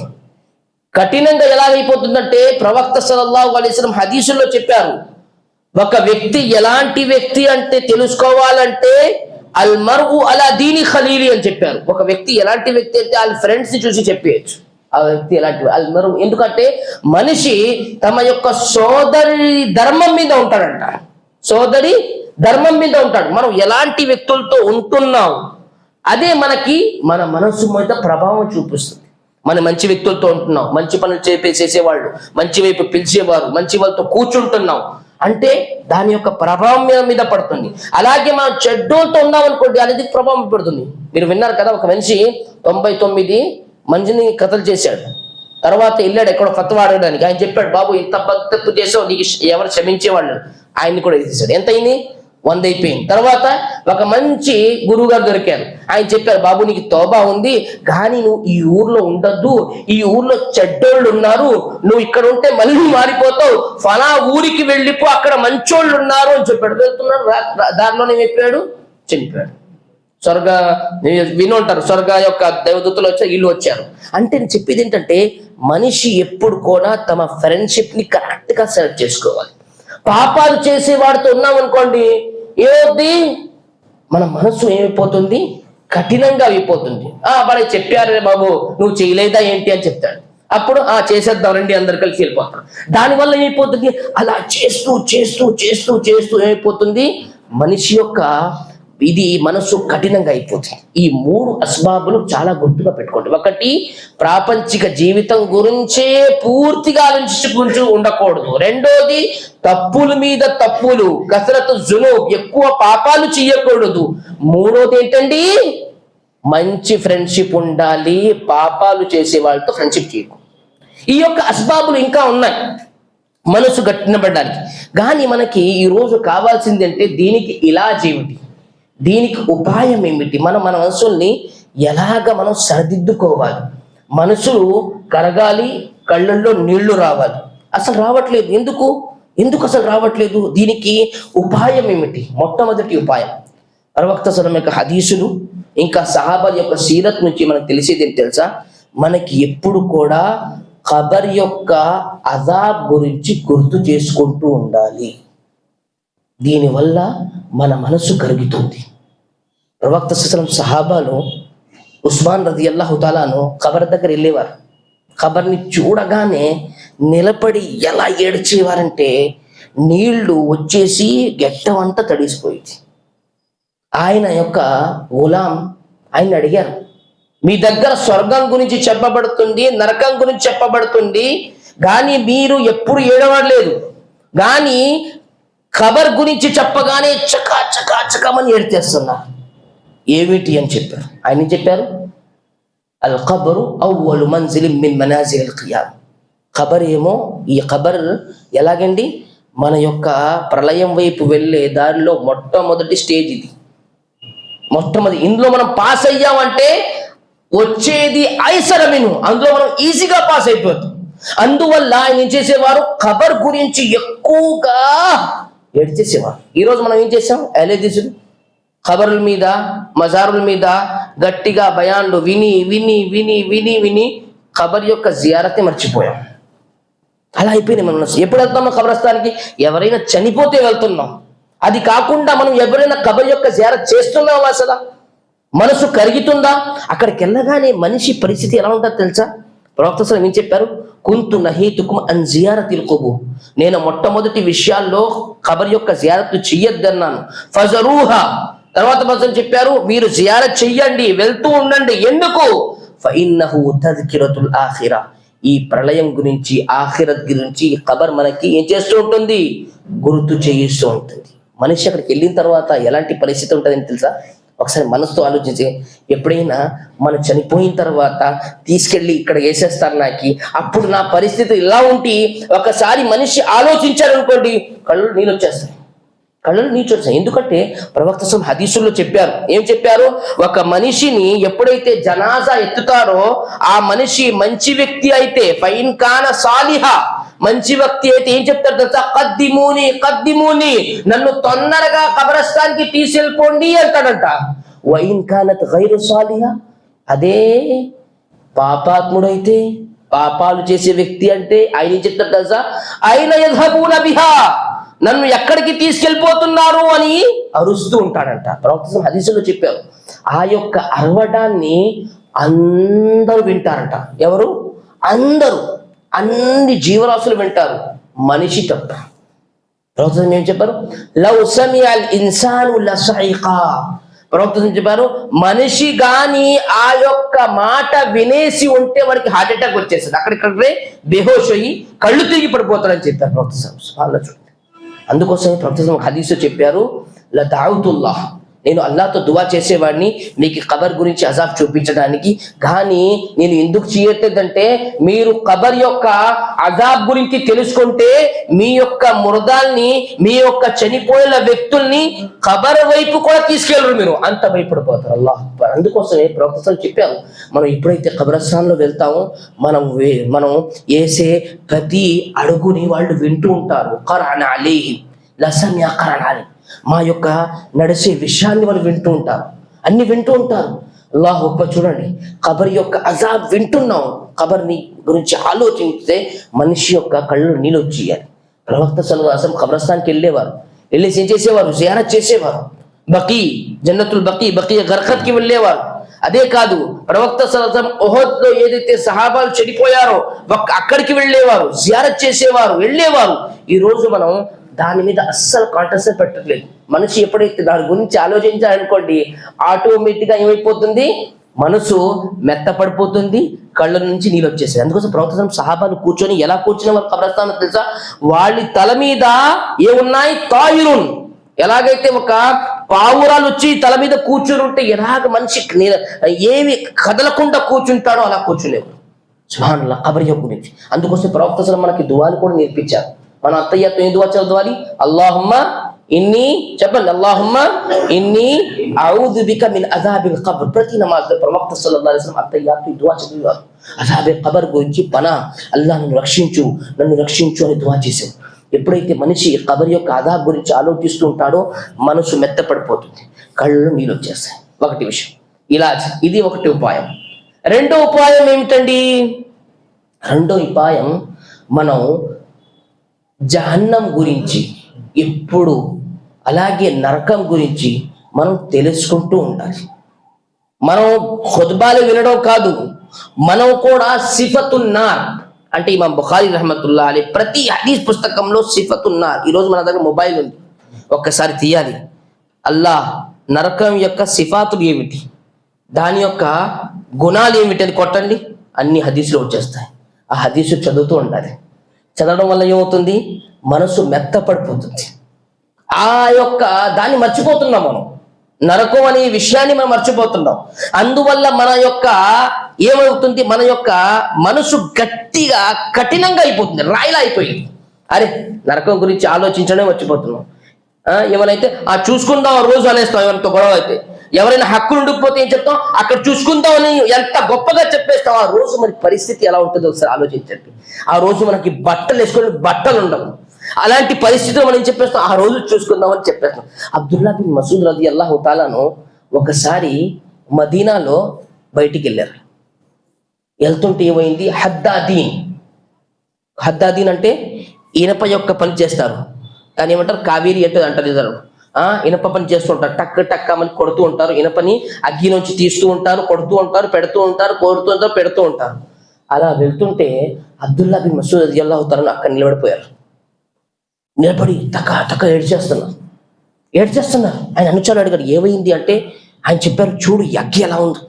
కఠినంగా ఎలా అయిపోతుందంటే, ప్రవక్త సల్లల్లాహు అలైహి వసల్లం హదీసుల్లో చెప్పారు, ఒక వ్యక్తి ఎలాంటి వ్యక్తి అంటే తెలుసుకోవాలంటే అల్ మర్ఉ అలా దీని ఖలీలి అని చెప్పారు. ఒక వ్యక్తి ఎలాంటి వ్యక్తి అంటే వాళ్ళ ఫ్రెండ్స్ ని చూసి చెప్పేయచ్చు ఆ వ్యక్తి ఎలాంటి అల్ మర్ఉ. ఎందుకంటే మనిషి తమ యొక్క సోదరి ధర్మం మీద ఉంటాడంట. సోదరి ధర్మం మీద ఉంటాడు. మనం ఎలాంటి వ్యక్తులతో ఉంటున్నాం అదే మనకి మన మనసు మీద ప్రభావం చూపిస్తుంది. మనం మంచి వ్యక్తులతో ఉంటున్నాం, మంచి పనులు చేసేవాళ్ళు, మంచి వైపు పిలిచేవారు, మంచి వాళ్ళతో కూర్చుంటున్నాం అంటే దాని యొక్క ప్రభావం మీద పడుతుంది. అలాగే మనం చెడ్డోళ్ళతో ఉన్నాం అనుకోండి, అనేది ప్రభావం పడుతుంది. మీరు విన్నారు కదా, ఒక మనిషి 99 మందిని కథలు చేశాడు. తర్వాత వెళ్ళాడు ఎక్కడో ఫత్వా అడగడానికి. ఆయన చెప్పాడు, బాబు ఇంత తప్పు చేసావు, నీకు ఎవరు క్షమించేవాళ్ళు? ఆయన్ని కూడా వేసేసాడు. ఎంత అయింది? 100 అయిపోయింది. తర్వాత ఒక మంచి గురువు గారు దొరికారు. ఆయన చెప్పారు, బాబు నీకు తోబా ఉంది కానీ నువ్వు ఈ ఊర్లో ఉండద్దు, ఈ ఊర్లో చెడ్డోళ్ళు ఉన్నారు, నువ్వు ఇక్కడ ఉంటే మళ్ళీ మారిపోతావు, ఫలా ఊరికి వెళ్ళిపో, అక్కడ మంచోళ్ళు ఉన్నారు అని చెప్పాడు. వెళ్తున్నాడు, దారిలోనే చెప్పాడు, చనిపోయాడు. వినుంటారు, స్వర్గ యొక్క దేవదూతలు వచ్చారు, వీళ్ళు వచ్చారు. అంటే నేను చెప్పేది ఏంటంటే, మనిషి ఎప్పుడు కూడా తమ ఫ్రెండ్షిప్ ని కరెక్ట్ గా సెలెక్ట్ చేసుకోవాలి. పాపాలు చేసే వాడితో ఉన్నాం అనుకోండి, ఏమవుద్ది? మన మనసు ఏమైపోతుంది? కఠినంగా అయిపోతుంది. వాడు చెప్పారే బాబు, నువ్వు చేయలేదా ఏంటి అని చెప్తాడు. అప్పుడు చేసేద్దాం రండి, అందరు కలిసి వెళ్ళిపోతాం. దానివల్ల ఏమైపోతుంది? అలా చేస్తూ చేస్తూ చేస్తూ చేస్తూ ఏమైపోతుంది? మనిషి యొక్క ఇది మనసు కఠినంగా అయిపోతుంది. ఈ 3 అస్బాబులు చాలా గుర్తుగా పెట్టుకోండి. ఒకటి, ప్రాపంచిక జీవితం గురించే పూర్తిగా ఆలోచించుకుంటూ ఉండకూడదు. రెండోది, తప్పుల మీద తప్పులు, కసరతు జునూబ్, ఎక్కువ పాపాలు చేయకూడదు. మూడోది ఏంటండి? మంచి ఫ్రెండ్షిప్ ఉండాలి, పాపాలు చేసే వాళ్ళతో ఫ్రెండ్షిప్ చేయకూడదు. ఈ యొక్క అస్బాబులు ఇంకా ఉన్నాయి. మనసు గట్టినబడడానికి. కానీ మనకి ఈరోజు కావాల్సింది అంటే దీనికి ఇలాజ్ ఏమిటి, దీనికి ఉపాయం ఏమిటి, మన మనసుల్ని ఎలాగ మనం సరిదిద్దుకోవాలి. మనసులు కరగాలి, కళ్ళల్లో నీళ్లు రావాలి. అసలు రావట్లేదు. ఎందుకు అసలు రావట్లేదు? దీనికి ఉపాయం ఏమిటి? మొట్టమొదటి ఉపాయం ప్రవక్త సల్లం యొక్క హదీసులు, ఇంకా సహాబాల యొక్క సీరత్ నుంచి మనకు తెలిసేది ఏంటి తెలుసా? మనకి ఎప్పుడు కూడా ఖబర్ యొక్క అజాబ్ గురించి గుర్తు చేసుకుంటూ ఉండాలి. దీనివల్ల మన మనసు కరుగుతుంది. ప్రవక్త సల్లం సహాబాలు ఉస్మాన్ రదియల్లాహు తాలాను ఖబర్ దగ్గర వెళ్ళేవారు. ఖబర్ని చూడగానే నిలబడి ఎలా ఏడ్చేవారంటే నీళ్లు వచ్చేసి గెట్టమంతా తడిసిపోయింది. ఆయన యొక్క గులాం ఆయన అడిగారు, మీ దగ్గర స్వర్గం గురించి చెప్పబడుతుంది, నరకం గురించి చెప్పబడుతుంది, కానీ మీరు ఎప్పుడు ఏడవడలేదు. కానీ ఖబర్ గురించి చెప్పగానే చకా చకా చకమని ఏడ్చేస్తున్నారు. ఏమిటి అని చెప్పారు. ఆయన చెప్పారు, అల్ ఖబరు అవ్వలు మంజిలి మిన్ మనాజిల్ ఖియామ్. ఖబర్ ఏమో, ఈ ఖబర్ ఎలాగండి, మన యొక్క ప్రళయం వైపు వెళ్ళే దారిలో మొట్టమొదటి స్టేజ్ ఇది. మొట్టమొదటి ఇందులో మనం పాస్ అయ్యామంటే వచ్చేది ఐసరమిను, అందులో మనం ఈజీగా పాస్ అయిపోతాం. అందువల్ల ఆయన ఏం చేసేవారు, ఖబర్ గురించి ఎక్కువగా ఏడ్చేసేవారు. ఈరోజు మనం ఏం చేసాం, ఎలేదీసులు ఖబరుల మీద, మజారుల మీద గట్టిగా బయాన్లు విని విని విని విని విని ఖబర్ యొక్క జియారత్ని మర్చిపోయాం. అలా అయిపోయింది మన మనసు. ఎప్పుడు వెళ్తున్నాం ఖబరస్థానికి? ఎవరైనా చనిపోతే వెళ్తున్నాం. అది కాకుండా మనం ఎవరైనా ఖబర్ యొక్క జియారత్ చేస్తున్నామా? అసలు మనసు కరుగుతుందా? అక్కడికి వెళ్ళగానే మనిషి పరిస్థితి ఎలా ఉంటుందో తెలుసా? ప్రవక్త సల్లం ఏం చెప్పారు, కుంతు నహీతుకుం అన్ జియారతిల్ ఖుబూర్. నేను మొట్టమొదటి విషయాల్లో ఖబర్ యొక్క జియారత్ చెయ్యొద్దన్నాను. ఫజరూహా. తర్వాత మనం చెప్పారు, మీరు జియారత్ చెయ్యండి, వెళ్తూ ఉండండి. ఎందుకు? ఫఇన్నహు తజ్కిరతుల్ ఆఖిరా. ఈ ప్రళయం గురించి, ఆఖిరత్ గురించి ఖబర్ మనకి ఏం చేస్తూ ఉంటుంది, గుర్తు చేయిస్తూ ఉంటుంది. మనిషి అక్కడికి వెళ్ళిన తర్వాత ఎలాంటి పరిస్థితి ఉంటుందని తెలుసా? ఒకసారి మనసుతో ఆలోచించి, ఎప్పుడైనా మనం చనిపోయిన తర్వాత తీసుకెళ్ళి ఇక్కడ వేసేస్తారు నాకు, అప్పుడు నా పరిస్థితి ఇలా ఉంటే ఒకసారి మనిషి ఆలోచించారనుకోండి, కళ్ళు నీళ్ళు వచ్చేస్తాయి. ఎందుకంటే ప్రవక్త హదీసుల్లో చెప్పారు. ఏం చెప్పారు? ఒక మనిషిని ఎప్పుడైతే జనాజా ఎత్తుతారో ఆ మనిషి మంచి వ్యక్తి అయితే, ఫైన్ కాన సాలిహా, మంచి వ్యక్తి అయితే ఏం చెప్తారు తెలుసా? కద్దిమూని, నన్ను తొందరగా కబరస్థానికి తీసుకెళ్ళిపోండి అంటాడంట. వైన్ కానత్ గైరు సాలిహా, అదే పాపాత్ముడైతే, పాపాలు చేసే వ్యక్తి అంటే ఆయన ఏం చెప్తారు తెలుసా? ఐన యద్హబూన బిహా, నన్ను ఎక్కడికి తీసుకెళ్ళిపోతున్నారు అని అరుస్తూ ఉంటాడంట. ప్రవక్త హదీసులో చెప్పారు. ఆ యొక్క అరవడాన్ని అందరూ వింటారంట. ఎవరు? అందరూ, అన్ని జీవరాశులు వింటారు, మనిషి తప్ప. ప్రవక్త ఏం చెప్పారు? లౌ సమిఅల్ ఇన్సాను లసఇకా. ప్రవక్త చెప్పారు, మనిషి గాని ఆ యొక్క మాట వినేసి ఉంటే వాడికి హార్ట్ అటాక్ వచ్చేస్తుంది, అక్కడిక్కడే బేహోష్ అయ్యి కళ్ళు తిరిగి పడిపోతారని చెప్పారు ప్రవక్త. అందుకోసం ప్రవక్త హదీసు చెప్పారు, లదాఉతుల్లాహ్, నేను అల్లాహ్తో దువా చేసేవాడిని మీకు ఖబర్ గురించి అజాబ్ చూపించడానికి. కానీ నేను ఎందుకు చేయట్లేదంటే, మీరు ఖబర్ యొక్క అజాబ్ గురించి తెలుసుకుంటే మీ యొక్క మృదాల్ని, మీ యొక్క చనిపోయిన వ్యక్తుల్ని ఖబర్ వైపు కూడా తీసుకెళ్ళరు, మీరు అంత భయపడిపోతారు. అల్లాహ్ అక్బర్. అందుకోసమే ప్రవక్త చెప్పారు, మనం ఎప్పుడైతే ఖబరస్థాన్లో వెళ్తామో మనం వేసే ప్రతి అడుగుని వాళ్ళు వింటూ ఉంటారు. ఖరాన అలైహిం లసమిఅ ఖరాన, మా యొక్క నడిచే విషయాన్ని వాళ్ళు వింటూ ఉంటారు, అన్ని వింటూ ఉంటారు. అల్లాహు అక్బర్. చూడండి, ఖబర్ యొక్క అజాబ్ వింటున్నాం, ఖబర్ని గురించి ఆలోచిస్తే మనిషి యొక్క కళ్ళు నీళ్ళు వచ్చేయాలి. ప్రవక్త సల్లల్లాహు అలైహి వసల్లం ఖబరస్థాన్కి వెళ్ళేసి ఏం చేసేవారు? జియారత్ చేసేవారు. బకీ, జన్నతుల్ బకీ గర్ఖత్కి వెళ్ళేవారు. అదే కాదు, ప్రవక్త సల్లల్లాహు అలైహి వసల్లం ఉహద్లో ఏదైతే సహాబాలు చనిపోయారో అక్కడికి వెళ్ళేవారు, జియారత్ చేసేవారు, వెళ్ళేవారు. ఈ రోజు మనం దాని మీద అస్సలు కాన్సంట్రేట్ పెట్టట్లేదు. మనిషి ఎప్పుడైతే దాని గురించి ఆలోచించాలనుకోండి, ఆటోమేటిక్గా ఏమైపోతుంది, మనసు మెత్తపడిపోతుంది, కళ్ళ నుంచి నీళ్ళు వచ్చేసాయి. అందుకోసం ప్రవక్త సహాబాలు కూర్చొని ఎలా కూర్చునే వారు ఖబరస్థానం తెలుసా? వాళ్ళ తల మీద ఏమున్నాయి? తాయిరున్. ఎలాగైతే ఒక పావురాలు వచ్చి తల మీద కూర్చుని ఉంటే ఎలాగ మనిషి ఏమి కదలకుండా కూర్చుంటాడో అలా కూర్చునేవారు. సుబ్హానల్లాహ్, ఖబర్ గురించి. అందుకోసం ప్రవక్త మనకి దువాలు కూడా నేర్పించారు. మనం అత్తయ్యతో ఏం దువా చదవాలి? అల్లాహుమ్మా ఇన్ని చెప్పండి, అల్లాహుమ్మా ఇన్ని అఊదు బిక మిన్ అజాబిల్ ఖబర్. ప్రతి నమాజ్ ప్రవక్త సల్లల్లాహు అలైహి వసల్లం అత్తయ్యతో ఈ దువా చదివేవారు. అజాబిల్ ఖబర్ గురించి అల్లాహ్ నన్ను రక్షించు అని దువా చేశారు. ఎప్పుడైతే మనిషి ఖబర్ యొక్క అజాబ్ గురించి ఆలోచిస్తూ ఉంటాడో మనసు మెత్తపడిపోతుంది, కళ్ళు నీళ్ళు వచ్చేస్తాయి. ఒకటి విషయం ఇలాజ్, ఇది ఒకటి ఉపాయం. రెండో ఉపాయం ఏమిటండి? రెండో ఉపాయం, మనం జహన్నం గురించి ఎప్పుడు అలాగే నరకం గురించి మనం తెలుసుకుంటూ ఉండాలి. మనం ఖుత్బాలు వినడం కాదు, మనం కూడా సిఫతున్నార్ అంటే ఇమాం బుఖారీ రహమతుల్లాహి అలైహి ప్రతి హదీస్ పుస్తకంలో సిఫతున్నార్. ఈరోజు మన దగ్గర మొబైల్ ఉంది, ఒక్కసారి తీయాలి. అల్లాహ్ నరకం యొక్క సిఫాతులు ఏమిటి, దాని యొక్క గుణాలు ఏమిటి అని కొట్టండి, అన్ని హదీసులు వచ్చేస్తాయి. ఆ హదీసు చదువుతూ ఉండాలి. చదవడం వల్ల ఏమవుతుంది? మనసు మెత్తపడిపోతుంది. ఆ యొక్క దాన్ని మర్చిపోతున్నాం మనం, నరకం అనే విషయాన్ని మనం మర్చిపోతున్నాం. అందువల్ల మన యొక్క ఏమవుతుంది, మన యొక్క మనసు గట్టిగా కఠినంగా అయిపోతుంది, రాయిలా అయిపోయింది. అరే నరకం గురించి ఆలోచించడమే మర్చిపోతున్నాం. ఏమైనా చూసుకుందాం రోజు అనేస్తాం. ఎవరితో గొడవ అయితే, ఎవరైనా హక్కులు ఉండిపోతే ఏం చెప్తాం, అక్కడ చూసుకుందాం అని ఎంత గొప్పగా చెప్పేస్తాం. ఆ రోజు మరి పరిస్థితి ఎలా ఉంటుందో ఒకసారి ఆలోచించండి. ఆ రోజు మనకి బట్టలు వేసుకొని బట్టలు ఉండవు. అలాంటి పరిస్థితిలో మనం ఏం చెప్పేస్తాం, ఆ రోజు చూసుకుందాం అని చెప్పేస్తాం. అబ్దుల్లా బిన్ మసూద్ రదియల్లాహు తాలాను ఒకసారి మదీనాలో బయటికి వెళ్ళారు. వెళ్తుంటే ఏమైంది, హద్దాదీన్ అంటే ఇనప యొక్క పని చేస్తారు, కానీ ఏమంటారు కావేరి అంటే అంటారు ఇద్దరు. ఇనప పని చేస్తూ ఉంటారు, టక్ టక్కమని కొడుతూ ఉంటారు. ఇనపని అగ్గి నుంచి తీస్తూ ఉంటారు, కొడుతూ ఉంటారు, పెడుతూ ఉంటారు, కోరుతూ ఉంటారు, పెడుతూ ఉంటారు. అలా వెళ్తుంటే అబ్దుల్లా బిన్ మసూద్ రదియల్లాహు తాలా అక్కడ నిలబడిపోయారు. నిలబడి టక ఏడ్చేస్తున్నారు. ఆయన అనుచరులు అడిగారు ఏమైంది అంటే, ఆయన చెప్పారు, చూడు ఈ అగ్గి ఎలా ఉందో,